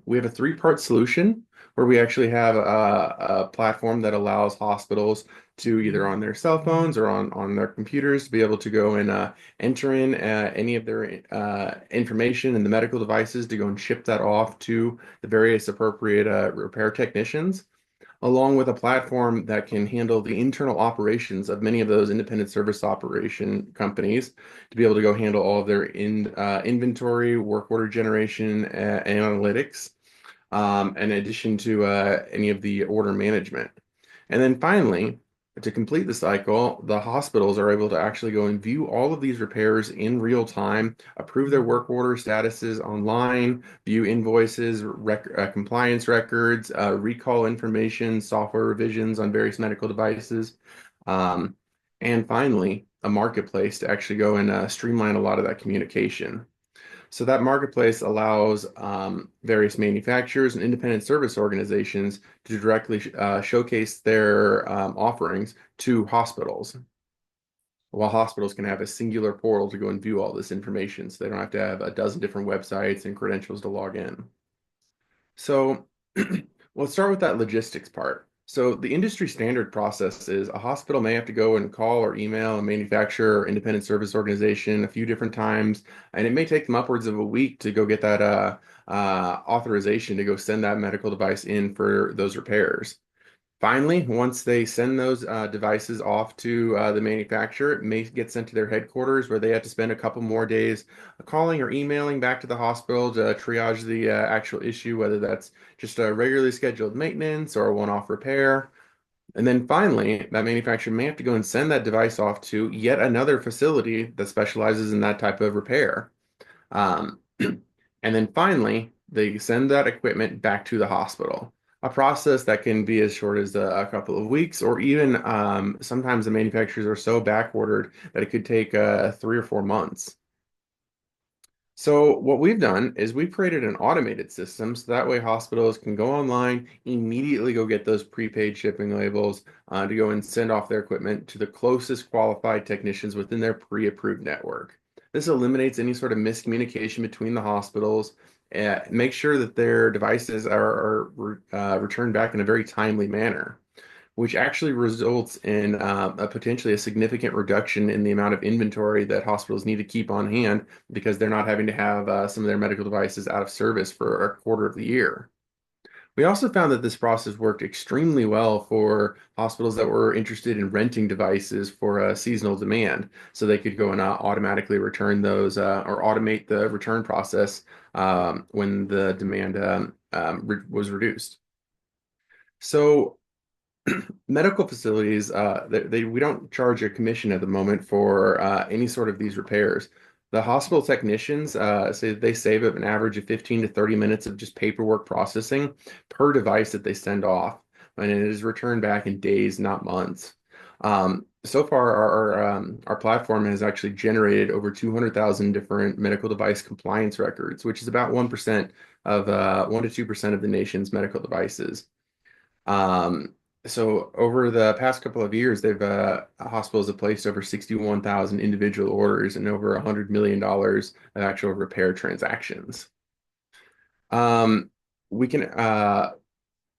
We have a three-part solution where we actually have a platform that allows hospitals to either on their cell phones or on their computers to be able to go and enter in any of their information in the medical devices to go and ship that off to the various appropriate repair technicians, along with a platform that can handle the internal operations of many of those independent service operation companies to be able to go handle all of their inventory, work order generation, analytics, in addition to any of the order management. And then finally, to complete the cycle, the hospitals are able to actually go and view all of these repairs in real time, approve their work order statuses online, view invoices, compliance records, recall information, software revisions on various medical devices, um, and finally, a marketplace to actually go and streamline a lot of that communication. So that marketplace allows various manufacturers and independent service organizations to directly showcase their offerings to hospitals, while hospitals can have a singular portal to go and view all this information, so they don't have to have a dozen different websites and credentials to log in. So let's start with that logistics part. So the industry standard process is a hospital may have to go and call or email a manufacturer or independent service organization a few different times, and it may take them upwards of a week to go get that authorization to go send that medical device in for those repairs. Finally, once they send those devices off to the manufacturer, it may get sent to their headquarters where they have to spend a couple more days calling or emailing back to the hospital to triage the actual issue, whether that's just a regularly scheduled maintenance or a one-off repair. And then finally, that manufacturer may have to go and send that device off to yet another facility that specializes in that type of repair. And then finally, they send that equipment back to the hospital. A process that can be as short as a couple of weeks, or even sometimes the manufacturers are so back ordered that it could take 3 or 4 months. So what we've done is we've created an automated system so that way hospitals can go online, immediately go get those prepaid shipping labels to go and send off their equipment to the closest qualified technicians within their pre-approved network. This eliminates any sort of miscommunication between the hospitals, make sure that their devices are returned back in a very timely manner, which actually results in potentially a significant reduction in the amount of inventory that hospitals need to keep on hand because they're not having to have some of their medical devices out of service for a quarter of the year. We also found that this process worked extremely well for hospitals that were interested in renting devices for seasonal demand. So they could go and automatically return those or automate the return process when the demand was reduced. So medical facilities, we don't charge a commission at the moment for any sort of these repairs. The hospital technicians say they save an average of 15 to 30 minutes of just paperwork processing per device that they send off, and it is returned back in days, not months. So far, our platform has actually generated over 200,000 different medical device compliance records, which is about 1% of 1 to 2% of the nation's medical devices. So over the past couple of years, hospitals have placed over 61,000 individual orders and over $100 million of actual repair transactions. Um, we can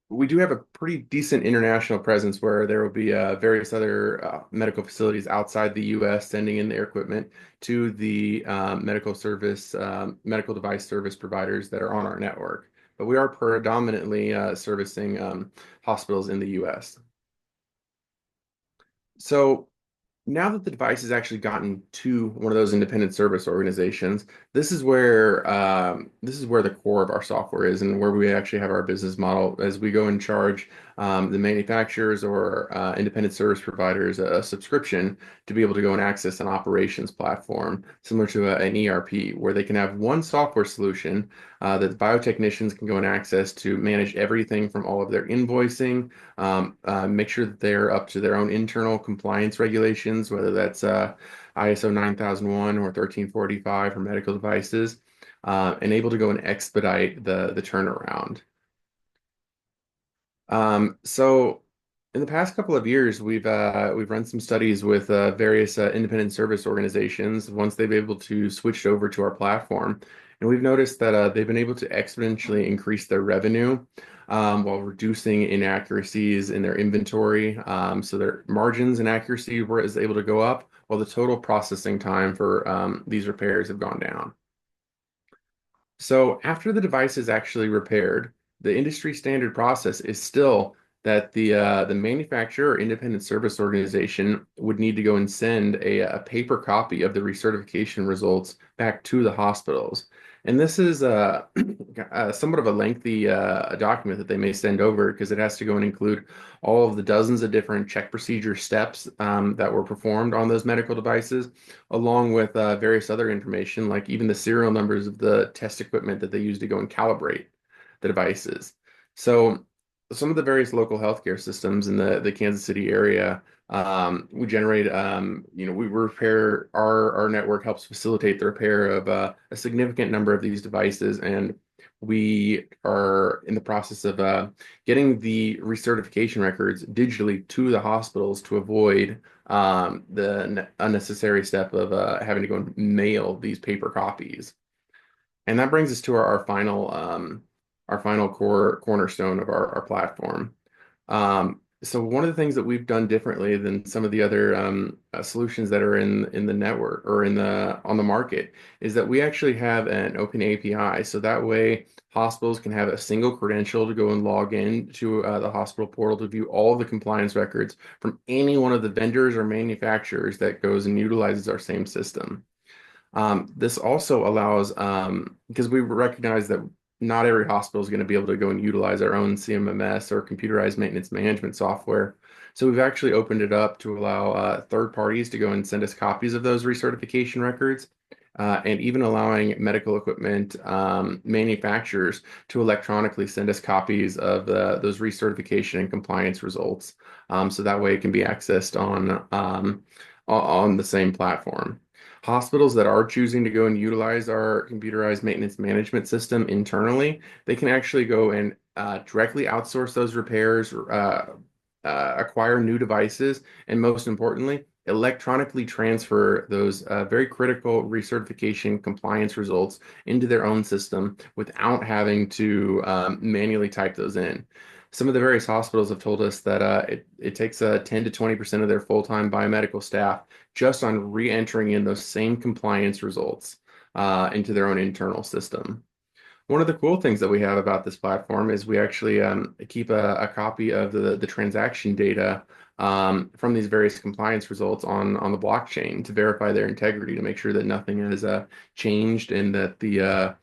we do have a pretty decent international presence where there will be various other medical facilities outside the U.S. sending in their equipment to the medical device service providers that are on our network. But we are predominantly servicing hospitals in the U.S. So now that the device has actually gotten to one of those independent service organizations, this is where the core of our software is, and where we actually have our business model as we go and charge the manufacturers or independent service providers a subscription to be able to go and access an operations platform similar to an ERP, where they can have one software solution that the biotechnicians can go and access to manage everything from all of their invoicing, make sure that they're up to their own internal compliance regulations, whether that's ISO 9001 or 1345 for medical devices, and able to go and expedite the turnaround. So in the past couple of years, we've run some studies with various independent service organizations once they've been able to switch over to our platform, and we've noticed that they've been able to exponentially increase their revenue while reducing inaccuracies in their inventory. So their margins and accuracy is able to go up, while the total processing time for these repairs have gone down. So after the device is actually repaired, the industry standard process is still that the manufacturer or independent service organization would need to go and send a paper copy of the recertification results back to the hospitals. And this is somewhat of a lengthy document that they may send over, because it has to go and include all of the dozens of different check procedure steps that were performed on those medical devices, along with various other information, like even the serial numbers of the test equipment that they use to go and calibrate the devices. So some of the various local healthcare systems in the Kansas City area, we generate, we repair, our network helps facilitate the repair of a significant number of these devices, and we are in the process of getting the recertification records digitally to the hospitals to avoid the unnecessary step of having to go and mail these paper copies. And that brings us to our final cornerstone of our platform. So one of the things that we've done differently than some of the other solutions that are in the network or on the market is that we actually have an open API. So that way hospitals can have a single credential to go and log in to the hospital portal to view all the compliance records from any one of the vendors or manufacturers that goes and utilizes our same system. This also allows, because we recognize that not every hospital is going to be able to go and utilize our own CMMS or computerized maintenance management software. So we've actually opened it up to allow third parties to go and send us copies of those recertification records, and even allowing medical equipment manufacturers to electronically send us copies of those recertification and compliance results. So that way it can be accessed on the same platform. Hospitals that are choosing to go and utilize our computerized maintenance management system internally, they can actually go and directly outsource those repairs, acquire new devices, and most importantly, electronically transfer those very critical recertification compliance results into their own system without having to manually type those in. Some of the various hospitals have told us that it takes 10 to 20% of their full-time biomedical staff just on re-entering in those same compliance results into their own internal system. One of the cool things that we have about this platform is we actually keep a copy of the transaction data from these various compliance results on the blockchain to verify their integrity, to make sure that nothing has changed and that the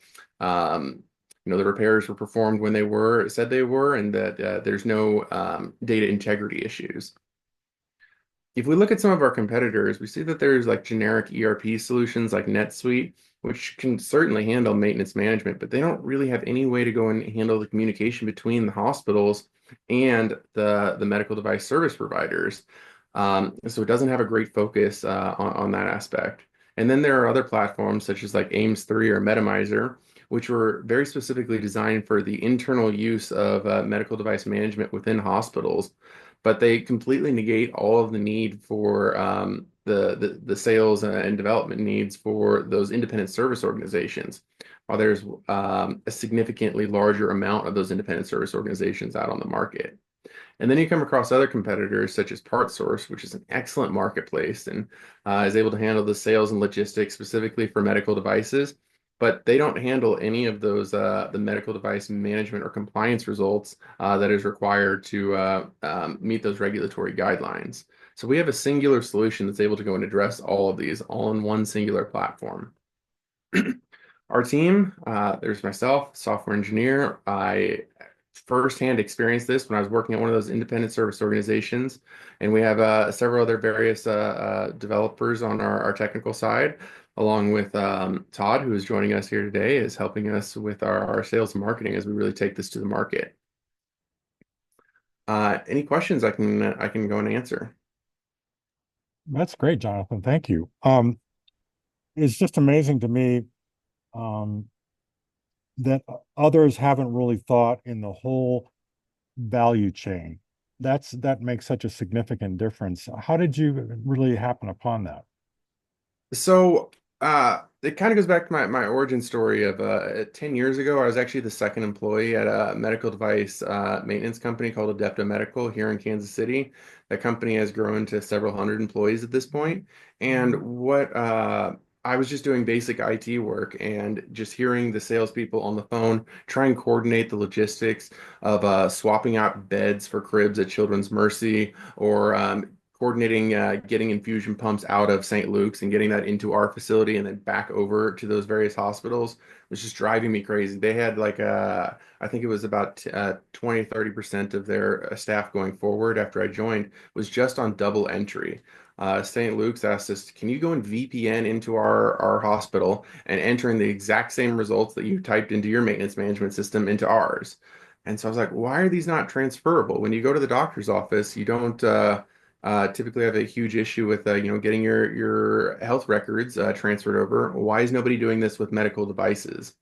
repairs were performed when they were said they were, and that there's no data integrity issues. If we look at some of our competitors, we see that there's like generic ERP solutions like NetSuite, which can certainly handle maintenance management, but they don't really have any way to go and handle the communication between the hospitals and the medical device service providers. So it doesn't have a great focus on that aspect. And then there are other platforms such as like AIMS3 or Metamizer, which were very specifically designed for the internal use of medical device management within hospitals, but they completely negate all of the need for the sales and development needs for those independent service organizations, while there's a significantly larger amount of those independent service organizations out on the market. And then you come across other competitors such as PartSource, which is an excellent marketplace and is able to handle the sales and logistics specifically for medical devices, but they don't handle any of those the medical device management or compliance results that is required to meet those regulatory guidelines. So we have a singular solution that's able to go and address all of these all in one singular platform. Our team, there's myself, software engineer. I firsthand experienced this when I was working at one of those independent service organizations, and we have several other various developers on our technical side, along with Todd, who is joining us here today, is helping us with our sales and marketing as we really take this to the market. Any questions I can go and answer? That's great, Jonathan. Thank you. It's just amazing to me that others haven't really thought in the whole value chain. That makes such a significant difference. How did you really happen upon that? So it kind of goes back to my origin story of 10 years ago. I was actually the second employee at a medical device maintenance company called Adepta Medical here in Kansas City. The company has grown to several hundred employees at this point. And what I was just doing basic IT work and just hearing the salespeople on the phone try and coordinate the logistics of swapping out beds for cribs at Children's Mercy, or coordinating getting infusion pumps out of St. Luke's and getting that into our facility and then back over to those various hospitals was just driving me crazy. They had like I think it was about 20-30% of their staff going forward after I joined was just on double entry. St. Luke's asked us, can you go and VPN into our hospital and enter in the exact same results that you typed into your maintenance management system into ours? And so I was like, why are these not transferable? When you go to the doctor's office, you don't typically have a huge issue with getting your health records transferred over. Why is nobody doing this with medical devices?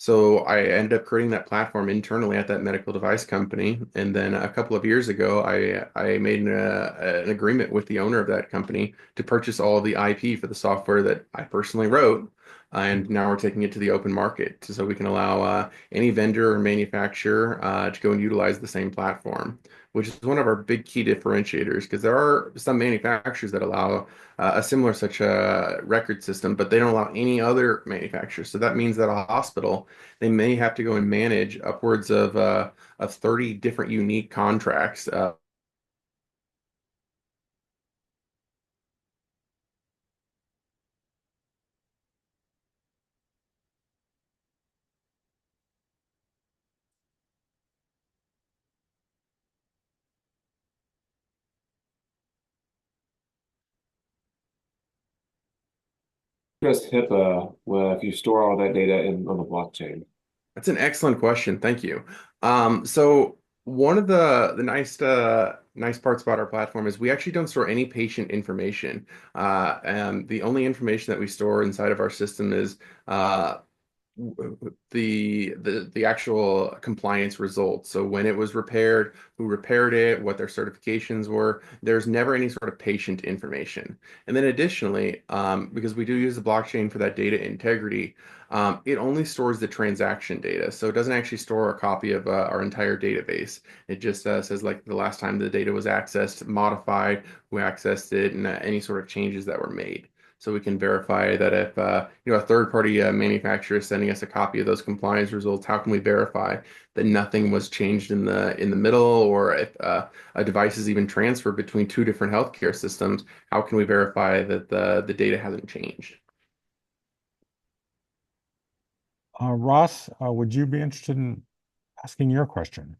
So I ended up creating that platform internally at that medical device company. And then a couple of years ago, I made an agreement with the owner of that company to purchase all of the IP for the software that I personally wrote. And now we're taking it to the open market so we can allow any vendor or manufacturer to go and utilize the same platform, which is one of our big key differentiators, because there are some manufacturers that allow a similar such a record system, but they don't allow any other manufacturer. So that means that a hospital, they may have to go and manage upwards of 30 different unique contracts. Just HIPAA, well, if you store all that data on the blockchain? That's an excellent question. Thank you. So one of the nice parts about our platform is we actually don't store any patient information. And the only information that we store inside of our system is the actual compliance results. So when it was repaired, who repaired it, what their certifications were. There's never any sort of patient information. And then additionally, because we do use the blockchain for that data integrity, it only stores the transaction data. So it doesn't actually store a copy of our entire database. It just says like the last time the data was accessed, modified, who accessed it, and any sort of changes that were made. So we can verify that if a third-party manufacturer is sending us a copy of those compliance results, how can we verify that nothing was changed in the middle, or if a device is even transferred between two different healthcare systems, how can we verify that the data hasn't changed? Ross, would you be interested in asking your question?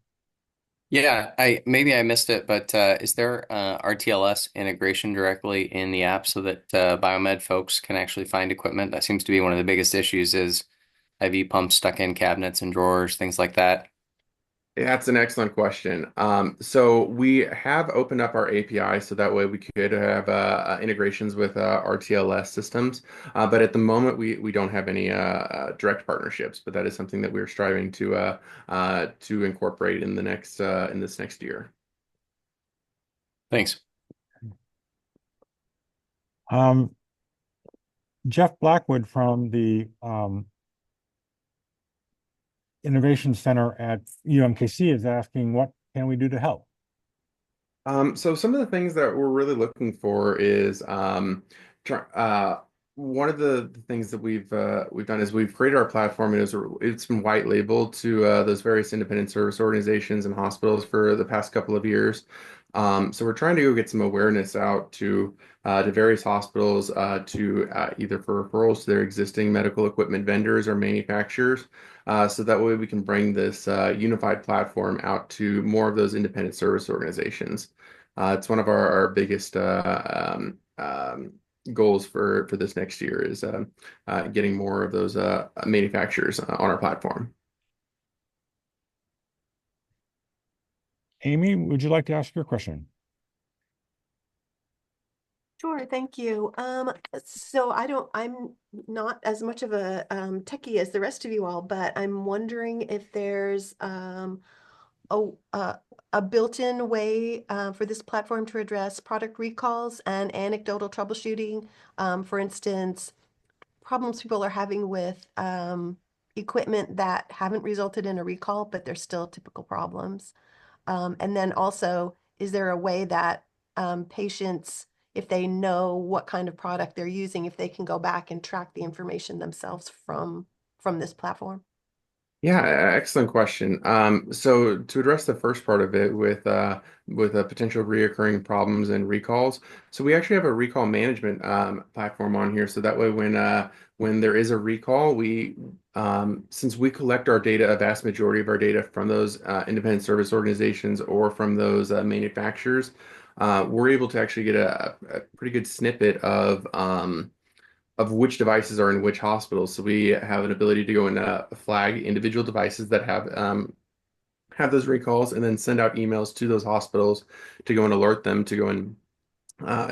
Yeah, maybe I missed it, but is there RTLS integration directly in the app so that biomed folks can actually find equipment? That seems to be one of the biggest issues is IV pumps stuck in cabinets and drawers, things like that. Yeah, that's an excellent question. So we have opened up our API so that way we could have integrations with RTLS systems. But at the moment, we don't have any direct partnerships. But that is something that we're striving to incorporate in this next year. Thanks. Jeff Blackwood from the Innovation Center at UMKC is asking, what can we do to help? So some of the things that we're really looking for is one of the things that we've done is we've created our platform, and it's been white labeled to those various independent service organizations and hospitals for the past couple of years. So we're trying to go get some awareness out to various hospitals to either for referrals to their existing medical equipment vendors or manufacturers, so that way we can bring this unified platform out to more of those independent service organizations. It's one of our biggest goals for this next year is getting more of those manufacturers on our platform. Amy, would you like to ask your question? Sure, thank you. So I'm not as much of a techie as the rest of you all, but I'm wondering if there's a built-in way for this platform to address product recalls and anecdotal troubleshooting. For instance, problems people are having with equipment that haven't resulted in a recall, but they're still typical problems. And then also, is there a way that patients, if they know what kind of product they're using, if they can go back and track the information themselves from this platform? Yeah, excellent question. So to address the first part of it with potential reoccurring problems and recalls, so we actually have a recall management platform on here. So that way, when there is a recall, since we collect our data, a vast majority of our data from those independent service organizations or from those manufacturers, we're able to actually get a pretty good snippet of which devices are in which hospitals. So we have an ability to go and flag individual devices that have those recalls, and then send out emails to those hospitals to go and alert them to go and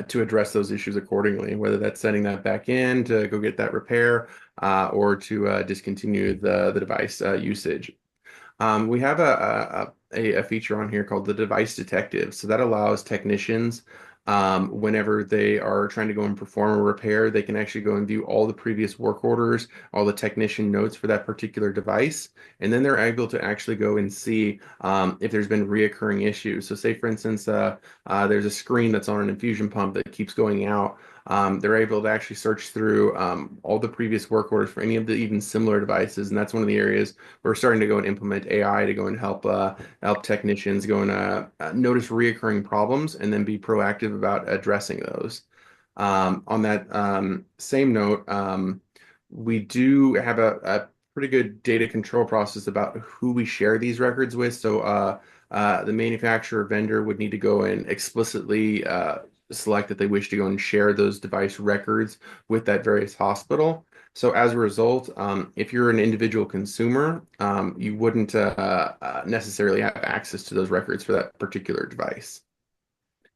to address those issues accordingly, whether that's sending that back in to go get that repair or to discontinue the device usage. We have a feature on here called the Device Detective. So that allows technicians, whenever they are trying to go and perform a repair, they can actually go and view all the previous work orders, all the technician notes for that particular device, and then they're able to actually go and see if there's been reoccurring issues. So say, for instance, there's a screen that's on an infusion pump that keeps going out. They're able to actually search through all the previous work orders for any of the even similar devices, and that's one of the areas we're starting to go and implement AI to go and help technicians go and notice reoccurring problems and then be proactive about addressing those. On that same note, we do have a pretty good data control process about who we share these records with. So the manufacturer vendor would need to go and explicitly select that they wish to go and share those device records with that various hospital. So as a result, if you're an individual consumer, you wouldn't necessarily have access to those records for that particular device.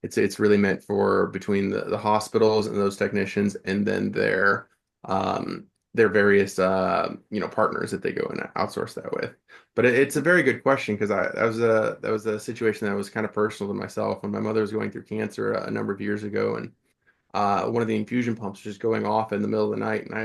It's really meant for between the hospitals and those technicians, and then their their various partners that they go and outsource that with. But it's a very good question because that was a situation that was kind of personal to myself when my mother was going through cancer a number of years ago, and one of the infusion pumps was just going off in the middle of the night, and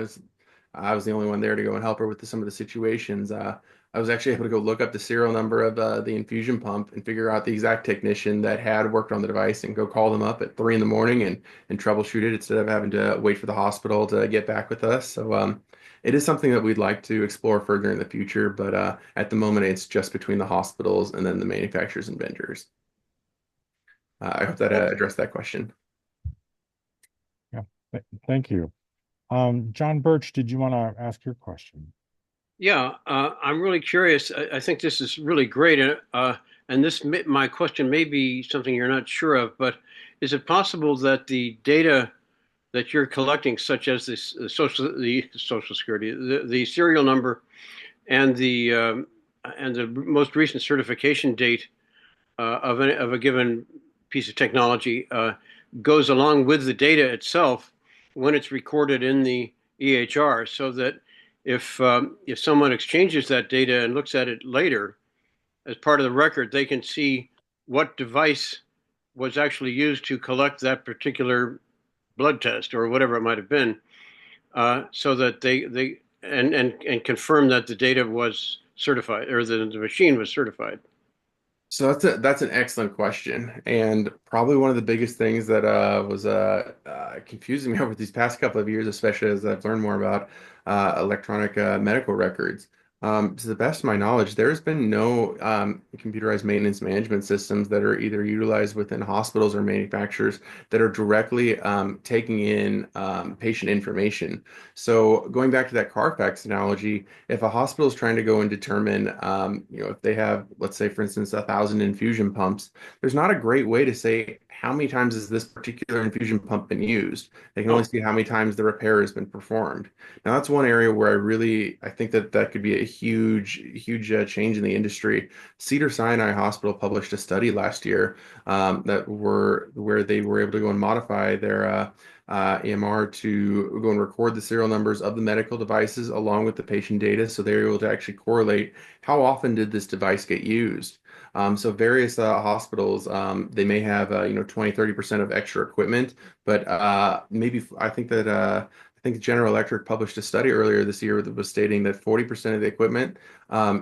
I was the only one there to go and help her with some of the situations. I was actually able to go look up the serial number of the infusion pump and figure out the exact technician that had worked on the device and go call them up at 3 in the morning and troubleshoot it instead of having to wait for the hospital to get back with us. So it is something that we'd like to explore further in the future, but at the moment it's just between the hospitals and then the manufacturers and vendors. I hope that addressed that question. Yeah, thank you. John Birch, did you want to ask your question? Yeah, I'm really curious. I think this is really great. My question may be something you're not sure of, but is it possible that the data that you're collecting, such as the social security, the serial number, and the most recent certification date of a given piece of technology, goes along with the data itself when it's recorded in the EHR, so that if someone exchanges that data and looks at it later as part of the record, they can see what device was actually used to collect that particular blood test or whatever it might have been, so that they confirm that the data was certified or the machine was certified. So that's an excellent question, and probably one of the biggest things that was confusing me over these past couple of years, especially as I've learned more about electronic medical records. To the best of my knowledge, there's been no computerized maintenance management systems that are either utilized within hospitals or manufacturers that are directly taking in patient information. So going back to that Carfax analogy, if a hospital is trying to go and determine, if they have, let's say, for instance, 1,000 infusion pumps, there's not a great way to say how many times has this particular infusion pump been used. They can only see how many times the repair has been performed. Now, that's one area where I think that could be a huge change in the industry. Cedars-Sinai Hospital published a study last year where they were able to go and modify their EMR to go and record the serial numbers of the medical devices along with the patient data, so they were able to actually correlate how often did this device get used. So various hospitals, they may have 20-30% of extra equipment, but I think General Electric published a study earlier this year that was stating that 40% of the equipment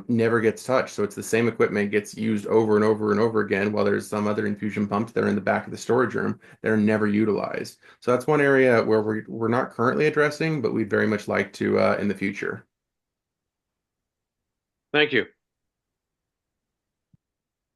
never gets touched. So it's the same equipment gets used over and over and over again, while there's some other infusion pumps that are in the back of the storage room that are never utilized. So that's one area where we're not currently addressing, but we'd very much like to in the future. Thank you.